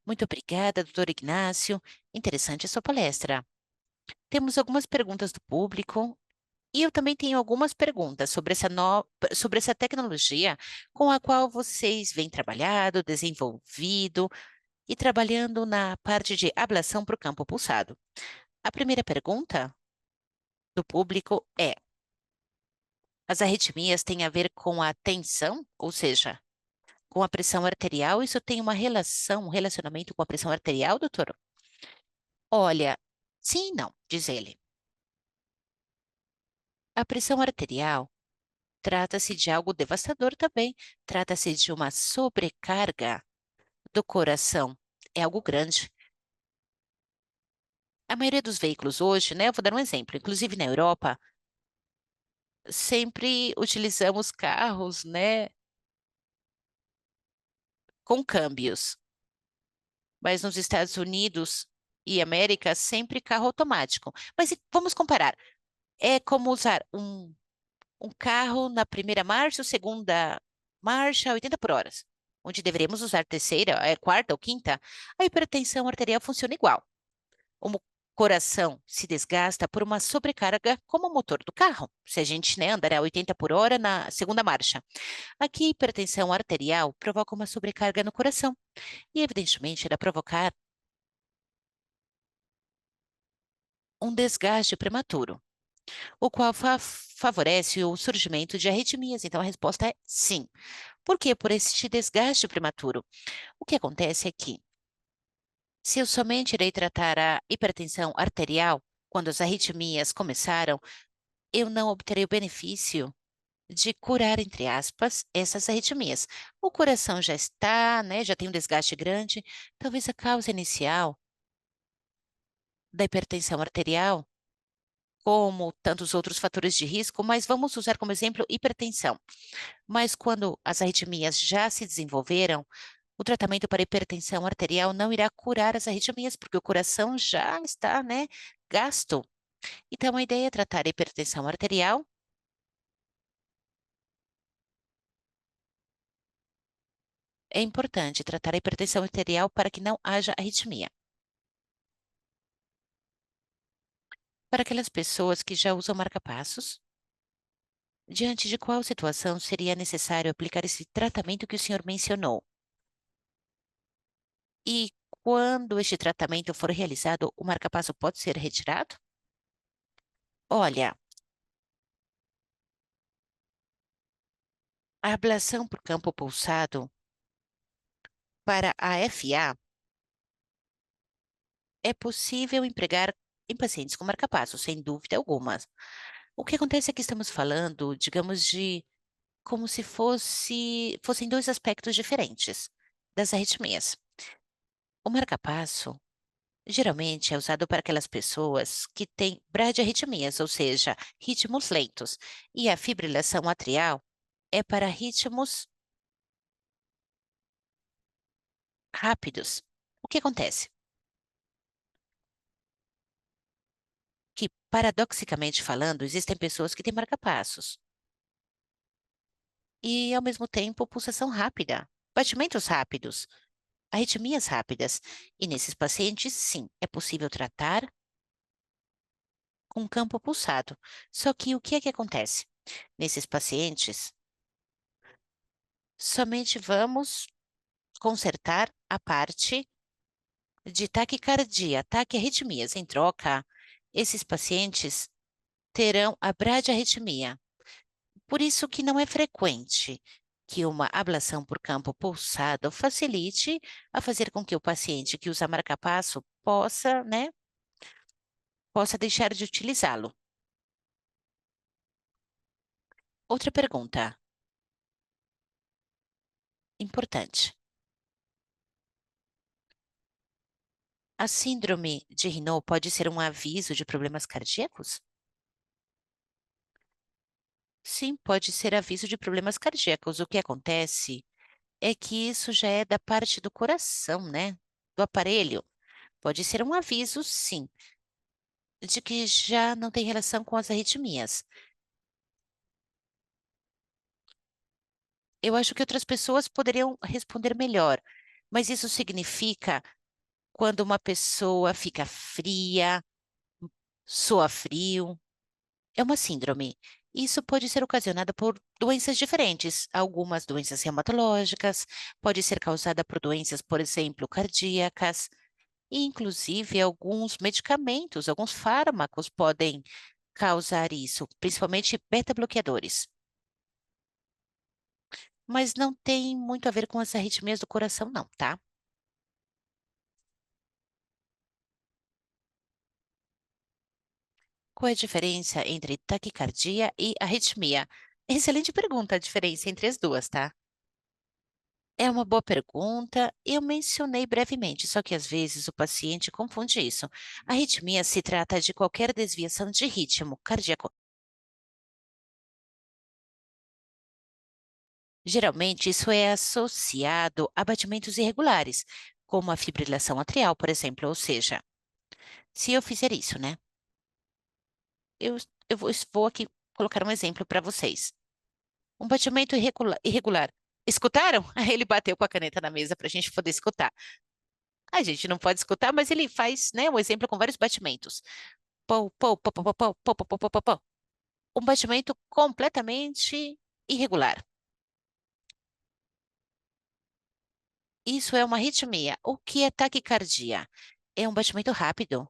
Muito obrigada, doutor Ignácio. Interessante a sua palestra. Temos algumas perguntas do público e eu também tenho algumas perguntas sobre sobre essa tecnologia com a qual vocês vêm trabalhado, desenvolvido. e trabalhando na parte de ablação para o campo pulsado. A primeira pergunta do público é: as arritmias têm a ver com a tensão, ou seja, com a pressão arterial? Isso tem uma relação, um relacionamento com a pressão arterial, doutor? Olha, sim e não, diz ele. A pressão arterial trata-se de algo devastador também. Trata-se de uma sobrecarga do coração. É algo grande. A maioria dos veículos hoje, né? Eu vou dar um exemplo. Inclusive na Europa, sempre utilizamos carros, né, com câmbios. Mas nos Estados Unidos e América, sempre carro automático. Mas vamos comparar. É como usar um carro na primeira marcha, ou segunda marcha, 80 por hora, onde deveríamos usar terceira, quarta ou quinta. A hipertensão arterial funciona igual. O coração se desgasta por uma sobrecarga como o motor do carro, se a gente, né, andar a 80 por hora na segunda marcha. Aqui, a hipertensão arterial provoca uma sobrecarga no coração e, evidentemente, irá provocar um desgaste prematuro, o qual favorece o surgimento de arritmias. Então, a resposta é sim. Por quê? Por este desgaste prematuro. O que acontece é que, se eu somente irei tratar a hipertensão arterial quando as arritmias começaram, eu não obterei o benefício de curar, entre aspas, essas arritmias. O coração já está, né, já tem um desgaste grande, talvez a causa inicial da hipertensão arterial, como tantos outros fatores de risco, mas vamos usar como exemplo hipertensão. Mas quando as arritmias já se desenvolveram, o tratamento para hipertensão arterial não irá curar as arritmias, porque o coração já está, né, gasto. Então, a ideia é tratar a hipertensão arterial. É importante tratar a hipertensão arterial para que não haja arritmia. Para aquelas pessoas que já usam marca-passos, diante de qual situação seria necessário aplicar esse tratamento que o senhor mencionou? E quando este tratamento for realizado, o marca-passo pode ser retirado? Olha, a ablação por campo pulsado para a FA é possível empregar em pacientes com marca-passo, sem dúvida alguma. O que acontece é que estamos falando, digamos, de como se fossem dois aspectos diferentes das arritmias. O marca-passo geralmente é usado para aquelas pessoas que têm bradiarritmias, ou seja, ritmos lentos, e a fibrilação atrial é para ritmos rápidos. O que acontece? Que, paradoxicamente falando, existem pessoas que têm marca-passos e, ao mesmo tempo, pulsação rápida, batimentos rápidos, arritmias rápidas. E nesses pacientes, sim, é possível tratar com campo pulsado. Só que o que é que acontece? Nesses pacientes, somente vamos consertar a parte de taquicardia, taquiarritmias. Em troca, esses pacientes terão a bradiarritmia. Por isso que não é frequente que uma ablação por campo pulsado facilite a fazer com que o paciente que usa marca-passo possa, né, possa deixar de utilizá-lo. Outra pergunta importante. A síndrome de Raynaud pode ser um aviso de problemas cardíacos? Sim, pode ser aviso de problemas cardíacos. O que acontece é que isso já é da parte do coração, né? Do aparelho. Pode ser um aviso, sim, de que já não tem relação com as arritmias. Eu acho que outras pessoas poderiam responder melhor, mas isso significa quando uma pessoa fica fria, soa frio, é uma síndrome. Isso pode ser ocasionado por doenças diferentes, algumas doenças reumatológicas, pode ser causada por doenças, por exemplo, cardíacas, e inclusive alguns medicamentos, alguns fármacos podem causar isso, principalmente beta-bloqueadores. Mas não tem muito a ver com as arritmias do coração, não, tá? Qual é a diferença entre taquicardia e arritmia? Excelente pergunta, a diferença entre as duas, tá? É uma boa pergunta. Eu mencionei brevemente, só que às vezes o paciente confunde isso. A arritmia se trata de qualquer desviação de ritmo cardíaco. Geralmente, isso é associado a batimentos irregulares, como a fibrilação atrial, por exemplo. Ou seja, se eu fizer isso, né? Eu vou aqui colocar um exemplo para vocês. Um batimento irregular. Escutaram? Aí ele bateu com a caneta na mesa para a gente poder escutar. A gente não pode escutar, mas ele faz, né, um exemplo com vários batimentos. Pou, pou, pou, pou, pou, pou, pou, pou, pou, pou, pou. Um batimento completamente irregular. Isso é uma arritmia. O que é taquicardia? É um batimento rápido.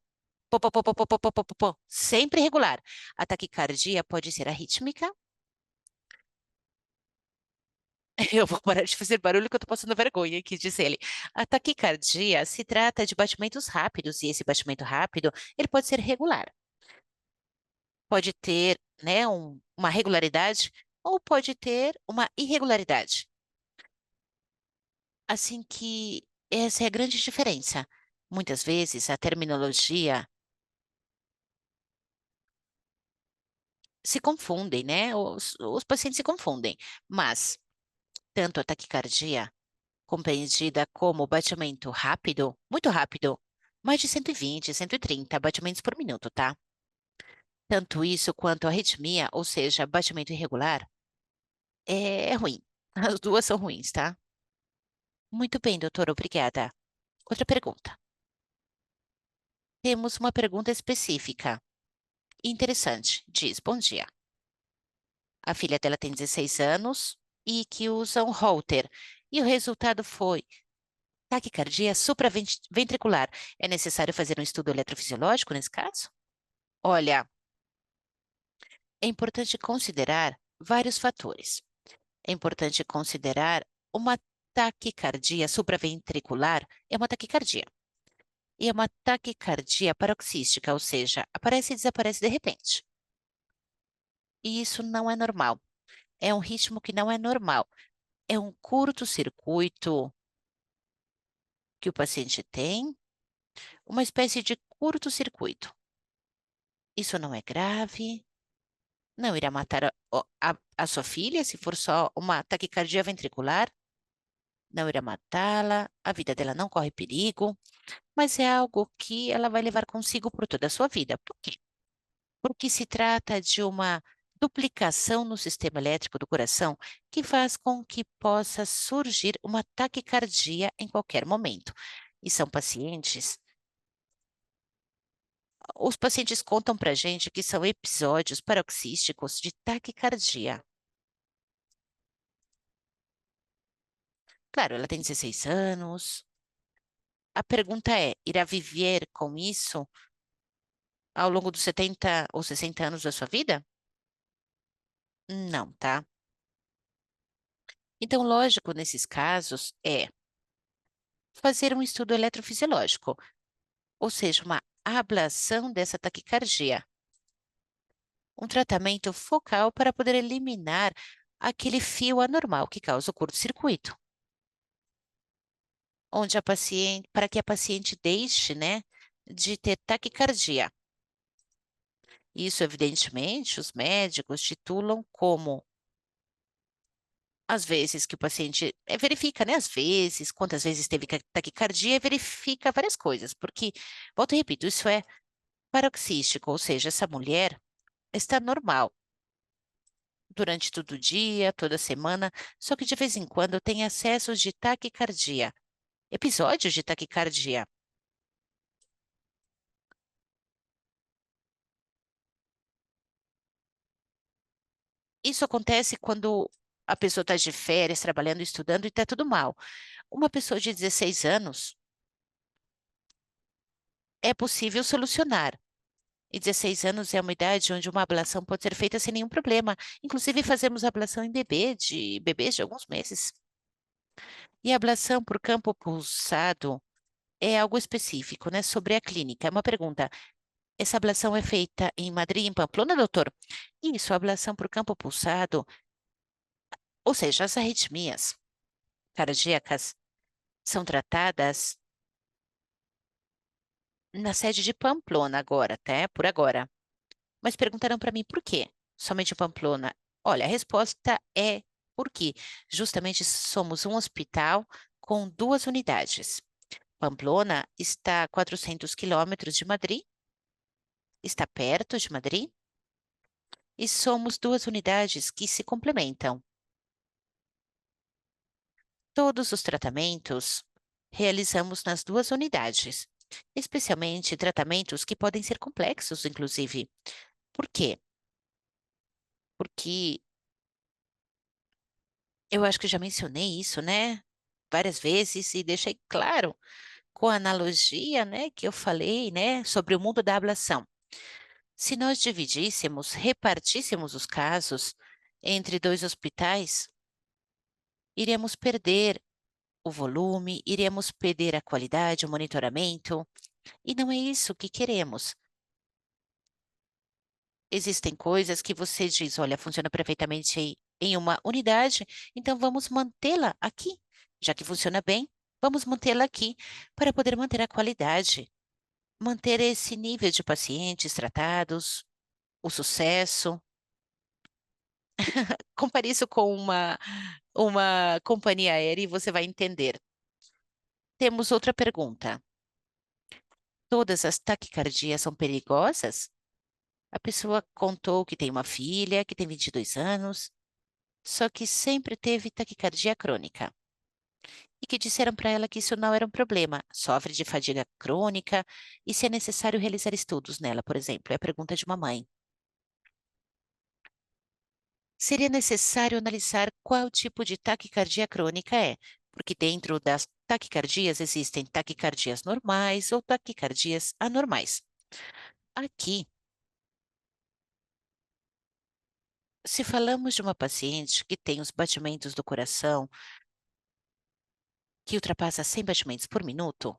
Pou, pou, pou, pou, pou, pou, pou, pou, pou, pou. Sempre irregular. A taquicardia pode ser arrítmica. Eu vou parar de fazer barulho que eu tô passando vergonha aqui, diz ele. A taquicardia se trata de batimentos rápidos e esse batimento rápido, ele pode ser regular. Pode ter, né, uma regularidade ou pode ter uma irregularidade. Assim que essa é a grande diferença. Muitas vezes a terminologia se confundem, né? Os pacientes se confundem, mas tanto a taquicardia, compreendida como batimento rápido, muito rápido, mais de 120, 130 batimentos por minuto, tá? Tanto isso quanto a arritmia, ou seja, batimento irregular, é ruim. As duas são ruins, tá? Muito bem, doutor, obrigada. Outra pergunta. Temos uma pergunta específica. Interessante. Diz: bom dia. A filha dela tem 16 anos e que usa um Holter. E o resultado foi taquicardia supraventricular. É necessário fazer um estudo eletrofisiológico nesse caso? Olha, é importante considerar vários fatores. É importante considerar uma taquicardia supraventricular, é uma taquicardia. E é uma taquicardia paroxística, ou seja, aparece e desaparece de repente. E isso não é normal. É um ritmo que não é normal. É um curto-circuito que o paciente tem, uma espécie de curto-circuito. Isso não é grave, não irá matar a sua filha se for só uma taquicardia ventricular, não irá matá-la, a vida dela não corre perigo, mas é algo que ela vai levar consigo por toda a sua vida. Por quê? Porque se trata de uma duplicação no sistema elétrico do coração que faz com que possa surgir uma taquicardia em qualquer momento. E são pacientes, os pacientes contam para a gente que são episódios paroxísticos de taquicardia. Claro, ela tem 16 anos. A pergunta é: irá viver com isso ao longo dos 70 ou 60 anos da sua vida? Não, tá? Então, lógico, nesses casos, é fazer um estudo eletrofisiológico, ou seja, uma ablação dessa taquicardia. Um tratamento focal para poder eliminar aquele fio anormal que causa o curto-circuito, onde a paciente, para que a paciente deixe, né, de ter taquicardia. Isso, evidentemente, os médicos titulam como às vezes que o paciente verifica, né? Às vezes, quantas vezes teve taquicardia, e verifica várias coisas, porque, volto e repito, isso é paroxístico, ou seja, essa mulher está normal durante todo o dia, toda a semana, só que de vez em quando tem acessos de taquicardia, episódios de taquicardia. Isso acontece quando a pessoa está de férias, trabalhando, estudando e está tudo mal. Uma pessoa de 16 anos é possível solucionar. E 16 anos é uma idade onde uma ablação pode ser feita sem nenhum problema. Inclusive, fazemos ablação em bebês de alguns meses. E a ablação por campo pulsado é algo específico, né? Sobre a clínica. É uma pergunta. Essa ablação é feita em Madrid, em Pamplona, doutor? Isso, a ablação por campo pulsado, ou seja, as arritmias cardíacas são tratadas na sede de Pamplona agora, até por agora. Mas perguntaram para mim por quê? Somente Pamplona? Olha, a resposta é porque justamente somos um hospital com duas unidades. Pamplona está a 400 quilômetros de Madrid, está perto de Madrid, e somos duas unidades que se complementam. Todos os tratamentos realizamos nas duas unidades, especialmente tratamentos que podem ser complexos, inclusive. Por quê? Porque eu acho que já mencionei isso, né? Várias vezes e deixei claro com a analogia, né, que eu falei, né, sobre o mundo da ablação. Se nós dividíssemos, repartíssemos os casos entre dois hospitais, iríamos perder o volume, iríamos perder a qualidade, o monitoramento, e não é isso que queremos. Existem coisas que você diz, olha, funciona perfeitamente em uma unidade, então vamos mantê-la aqui. Já que funciona bem, vamos mantê-la aqui para poder manter a qualidade, manter esse nível de pacientes tratados, o sucesso. Compare isso com uma companhia aérea e você vai entender. Temos outra pergunta. Todas as taquicardias são perigosas? A pessoa contou que tem uma filha, que tem 22 anos, só que sempre teve taquicardia crônica. E que disseram para ela que isso não era um problema, sofre de fadiga crônica e se é necessário realizar estudos nela, por exemplo. É a pergunta de uma mãe. Seria necessário analisar qual tipo de taquicardia crônica é, porque dentro das taquicardias existem taquicardias normais ou taquicardias anormais. Aqui, se falamos de uma paciente que tem os batimentos do coração que ultrapassa 100 batimentos por minuto,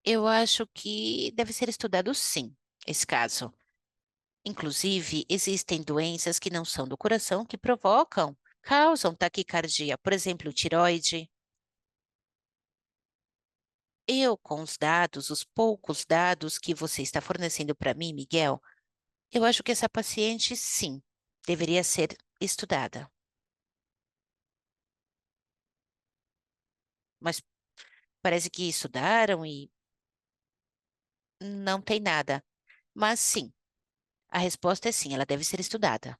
eu acho que deve ser estudado sim, esse caso. Inclusive, existem doenças que não são do coração que causam taquicardia, por exemplo, tiroide. Eu, com os dados, os poucos dados que você está fornecendo para mim, Miguel, eu acho que essa paciente, sim, deveria ser estudada. Mas parece que estudaram e não tem nada. Mas sim, a resposta é sim, ela deve ser estudada.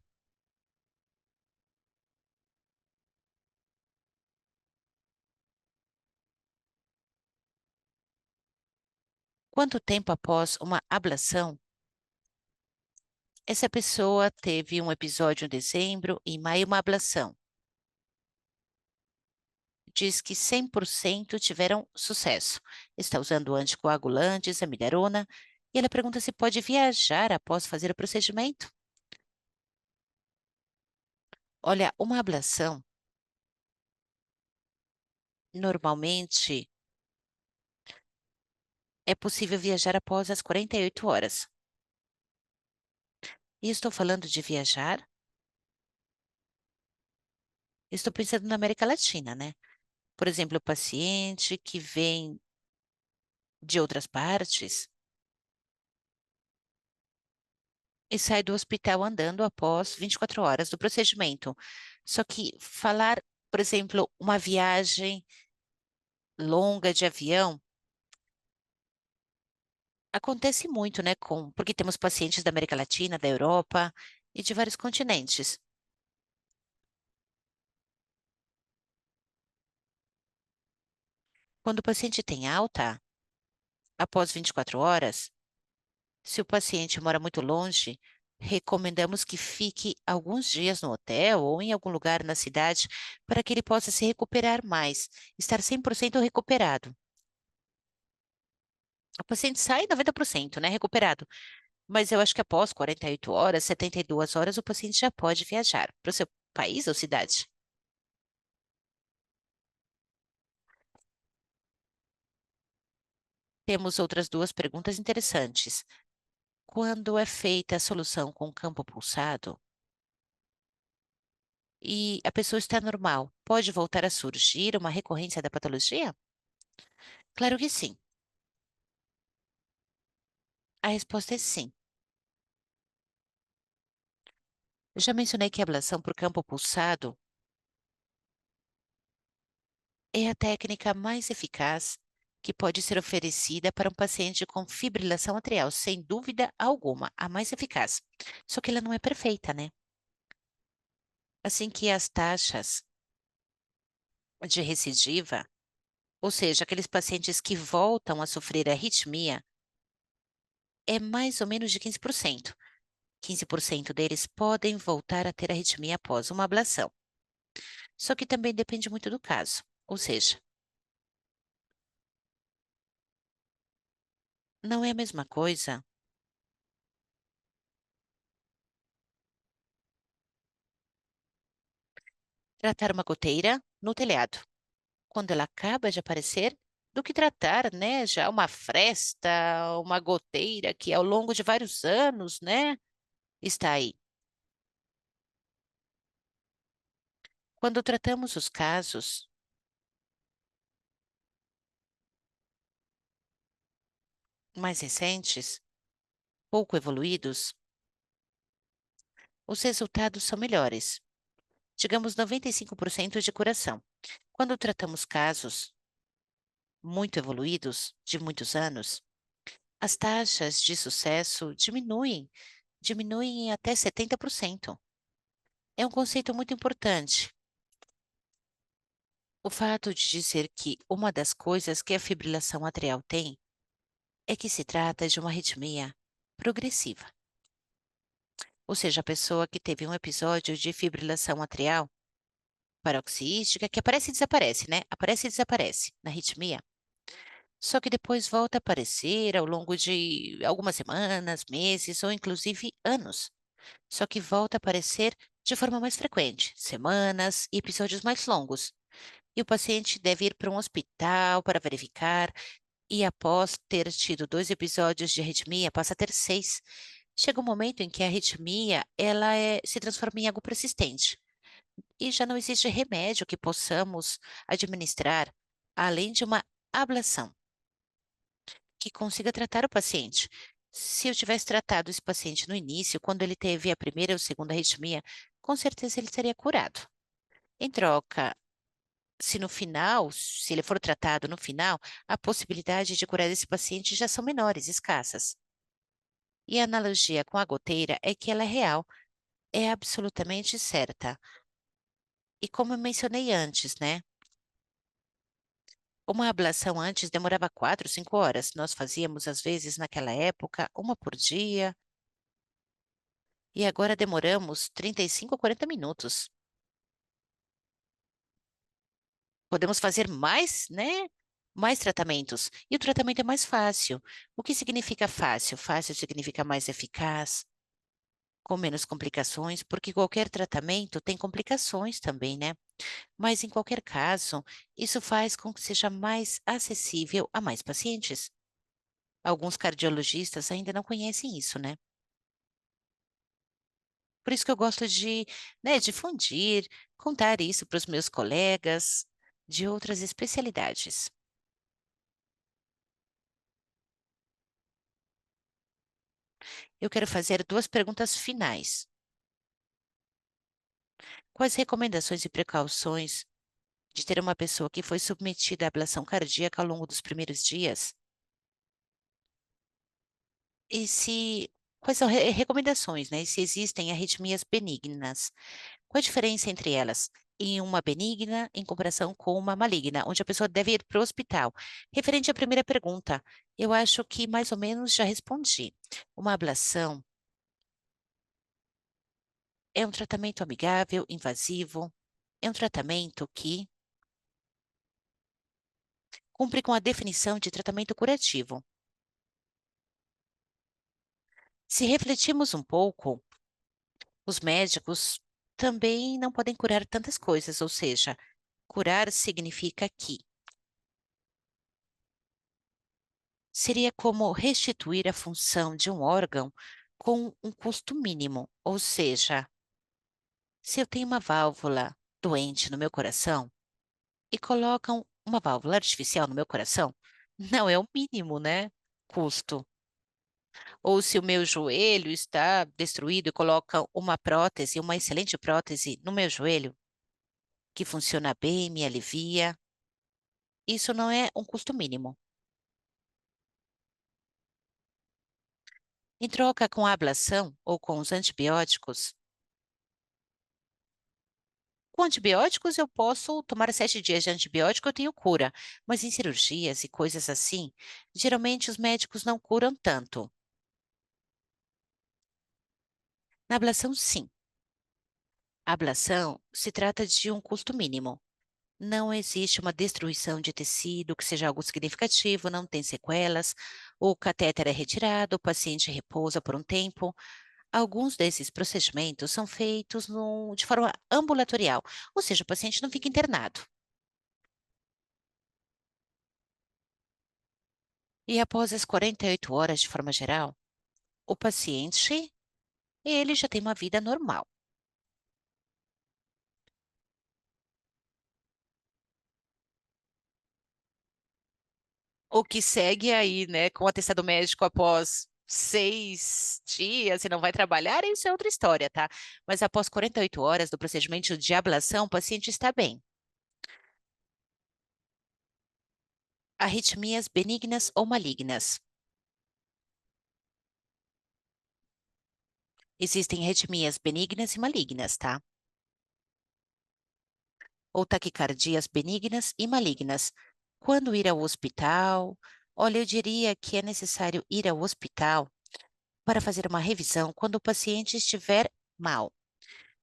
Quanto tempo após uma ablação, essa pessoa teve um episódio em dezembro e em maio uma ablação? Diz que 100% tiveram sucesso. Está usando anticoagulantes, amiodarona, e ela pergunta se pode viajar após fazer o procedimento. Olha, uma ablação, normalmente, é possível viajar após as 48 horas. E estou falando de viajar, estou pensando na América Latina, né? Por exemplo, o paciente que vem de outras partes e sai do hospital andando após 24 horas do procedimento. Só que falar, por exemplo, uma viagem longa de avião, acontece muito, né, porque temos pacientes da América Latina, da Europa e de vários continentes. Quando o paciente tem alta, após 24 horas, Se o paciente mora muito longe, recomendamos que fique alguns dias no hotel ou em algum lugar na cidade para que ele possa se recuperar mais, estar 100% recuperado. O paciente sai 90%, né, recuperado, mas eu acho que após 48 horas, 72 horas, o paciente já pode viajar para o seu país ou cidade. Temos outras duas perguntas interessantes. Quando é feita a solução com campo pulsado e a pessoa está normal, pode voltar a surgir uma recorrência da patologia? Claro que sim. A resposta é sim. Eu já mencionei que a ablação por campo pulsado é a técnica mais eficaz que pode ser oferecida para um paciente com fibrilação atrial, sem dúvida alguma, a mais eficaz. Só que ela não é perfeita, né? Assim que as taxas de recidiva, ou seja, aqueles pacientes que voltam a sofrer arritmia, é mais ou menos de 15%. 15% deles podem voltar a ter arritmia após uma ablação. Só que também depende muito do caso. Ou seja, não é a mesma coisa tratar uma goteira no telhado, quando ela acaba de aparecer, do que tratar, né, já uma fresta, uma goteira que ao longo de vários anos, né, está aí. Quando tratamos os casos mais recentes, pouco evoluídos, os resultados são melhores, digamos 95% de curação. Quando tratamos casos muito evoluídos, de muitos anos, as taxas de sucesso diminuem em até 70%. É um conceito muito importante. O fato de dizer que uma das coisas que a fibrilação atrial tem é que se trata de uma arritmia progressiva. Ou seja, a pessoa que teve um episódio de fibrilação atrial paroxística, que aparece e desaparece, né? Aparece e desaparece na arritmia. Só que depois volta a aparecer ao longo de algumas semanas, meses ou inclusive anos. Só que volta a aparecer de forma mais frequente, semanas e episódios mais longos. E o paciente deve ir para um hospital para verificar, e após ter tido 2 episódios de arritmia, passa a ter 6. Chega um momento em que a arritmia se transforma em algo persistente e já não existe remédio que possamos administrar, além de uma ablação, que consiga tratar o paciente. Se eu tivesse tratado esse paciente no início, quando ele teve a primeira ou segunda arritmia, com certeza ele seria curado. Em troca, se no final, se ele for tratado no final, a possibilidade de curar esse paciente já são menores, escassas. E a analogia com a goteira é que ela é real, é absolutamente certa. E como eu mencionei antes, né? Uma ablação antes demorava 4, 5 horas. Nós fazíamos, às vezes, naquela época, uma por dia, e agora demoramos 35 a 40 minutos. Podemos fazer mais, né? Mais tratamentos. E o tratamento é mais fácil. O que significa fácil? Fácil significa mais eficaz, com menos complicações, porque qualquer tratamento tem complicações também, né? Mas em qualquer caso, isso faz com que seja mais acessível a mais pacientes. Alguns cardiologistas ainda não conhecem isso, né? Por isso que eu gosto de, né, difundir, contar isso para os meus colegas de outras especialidades. Eu quero fazer duas perguntas finais. Quais recomendações e precauções de ter uma pessoa que foi submetida à ablação cardíaca ao longo dos primeiros dias? E se quais são recomendações, né? E se existem arritmias benignas? Qual a diferença entre elas? em uma benigna em comparação com uma maligna, onde a pessoa deve ir para o hospital. Referente à primeira pergunta, eu acho que mais ou menos já respondi. Uma ablação é um tratamento amigável, invasivo, é um tratamento que cumpre com a definição de tratamento curativo. Se refletirmos um pouco, os médicos também não podem curar tantas coisas, ou seja, curar significa que seria como restituir a função de um órgão com um custo mínimo, ou seja, se eu tenho uma válvula doente no meu coração e colocam uma válvula artificial no meu coração, não é o mínimo, né? Custo. Ou se o meu joelho está destruído e colocam uma prótese, uma excelente prótese no meu joelho, que funciona bem, me alivia, isso não é um custo mínimo. Em troca com a ablação ou com os antibióticos, com antibióticos eu posso tomar 7 dias de antibiótico, eu tenho cura, mas em cirurgias e coisas assim, geralmente os médicos não curam tanto. Na ablação, sim. A ablação se trata de um custo mínimo. Não existe uma destruição de tecido que seja algo significativo, não tem sequelas, o catéter é retirado, o paciente repousa por um tempo. Alguns desses procedimentos são feitos de forma ambulatorial, ou seja, o paciente não fica internado. E após as 48 horas, de forma geral, o paciente, ele já tem uma vida normal. O que segue aí, né, com o atestado médico após 6 dias e não vai trabalhar, isso é outra história, tá? Mas após 48 horas do procedimento de ablação, o paciente está bem. Arritmias benignas ou malignas. Existem arritmias benignas e malignas, tá? Ou taquicardias benignas e malignas. Quando ir ao hospital? Olha, eu diria que é necessário ir ao hospital para fazer uma revisão quando o paciente estiver mal.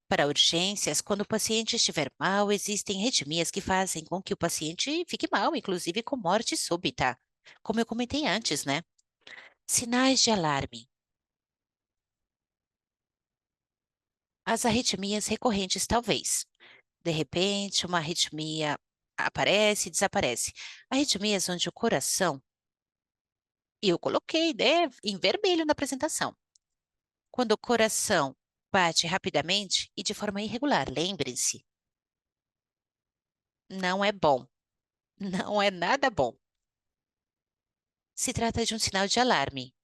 Para urgências, quando o paciente estiver mal, existem arritmias que fazem com que o paciente fique mal, inclusive com morte súbita, como eu comentei antes, né? Sinais de alarme. As arritmias recorrentes, talvez. De repente, uma arritmia aparece e desaparece. Arritmias onde o coração, e eu coloquei, né, em vermelho na apresentação. Quando o coração bate rapidamente e de forma irregular, lembrem-se, não é bom, não é nada bom. Se trata de um sinal de alarme.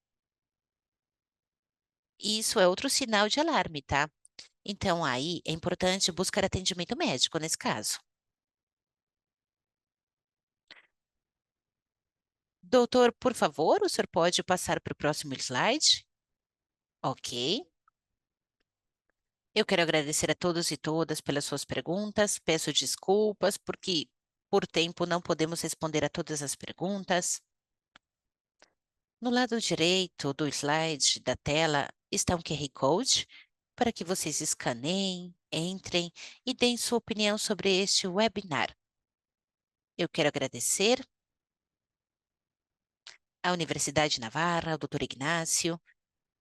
Isso é outro sinal de alarme, tá? Então, aí é importante buscar atendimento médico nesse caso. Doutor, por favor, o senhor pode passar para o próximo slide? Ok. Eu quero agradecer a todos e todas pelas suas perguntas. Peço desculpas porque, por tempo, não podemos responder a todas as perguntas. No lado direito do slide da tela está um QR Code para que vocês escaneiem, entrem e deem sua opinião sobre este webinar. Eu quero agradecer à Universidade Navarra, ao Dr. Ignácio.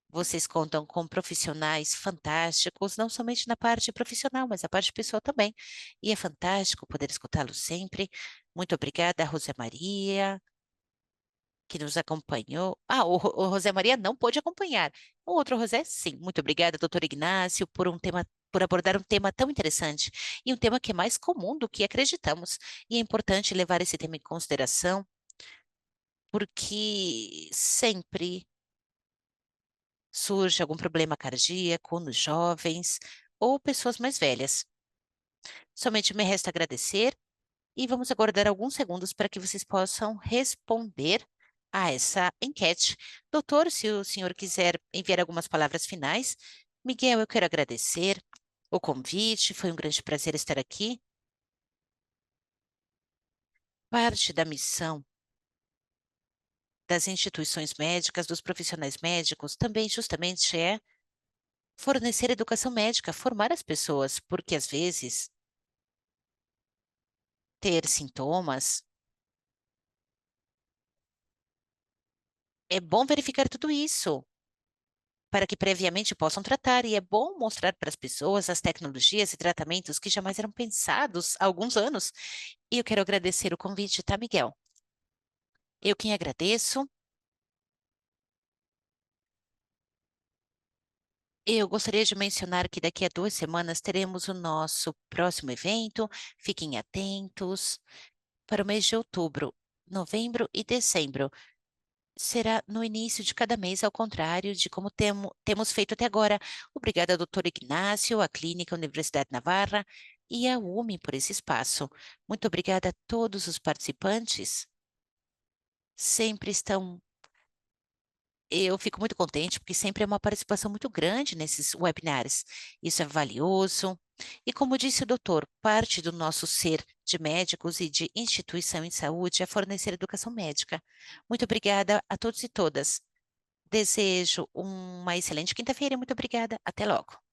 Vocês contam com profissionais fantásticos, não somente na parte profissional, mas a parte pessoal também. E é fantástico poder escutá-los sempre. Muito obrigada, Rosa Maria, que nos acompanhou. Ah, o José Maria não pôde acompanhar. O outro José, sim. Muito obrigada, doutor Ignácio, por abordar um tema tão interessante e um tema que é mais comum do que acreditamos. E é importante levar esse tema em consideração, porque sempre surge algum problema cardíaco nos jovens ou pessoas mais velhas. Somente me resta agradecer e vamos aguardar alguns segundos para que vocês possam responder a essa enquete. Doutor, se o senhor quiser enviar algumas palavras finais. Miguel, eu quero agradecer o convite, foi um grande prazer estar aqui. Parte da missão das instituições médicas, dos profissionais médicos, também justamente é fornecer educação médica, formar as pessoas, porque às vezes ter sintomas é bom verificar tudo isso, para que previamente possam tratar, e é bom mostrar para as pessoas as tecnologias e tratamentos que jamais eram pensados há alguns anos. E eu quero agradecer o convite, tá, Miguel? Eu quem agradeço. Eu gostaria de mencionar que daqui a 2 semanas teremos o nosso próximo evento. Fiquem atentos para o mês de outubro, novembro e dezembro. Será no início de cada mês, ao contrário de como temos feito até agora. Obrigada, doutor Ignácio, à Clínica Universidade Navarra e à UME por esse espaço. Muito obrigada a todos os participantes. Sempre estão. Eu fico muito contente porque sempre é uma participação muito grande nesses webinars. Isso é valioso. E como disse o doutor, parte do nosso ser de médicos e de instituição em saúde é fornecer educação médica. Muito obrigada a todos e todas. Desejo uma excelente quinta-feira e muito obrigada. Até logo.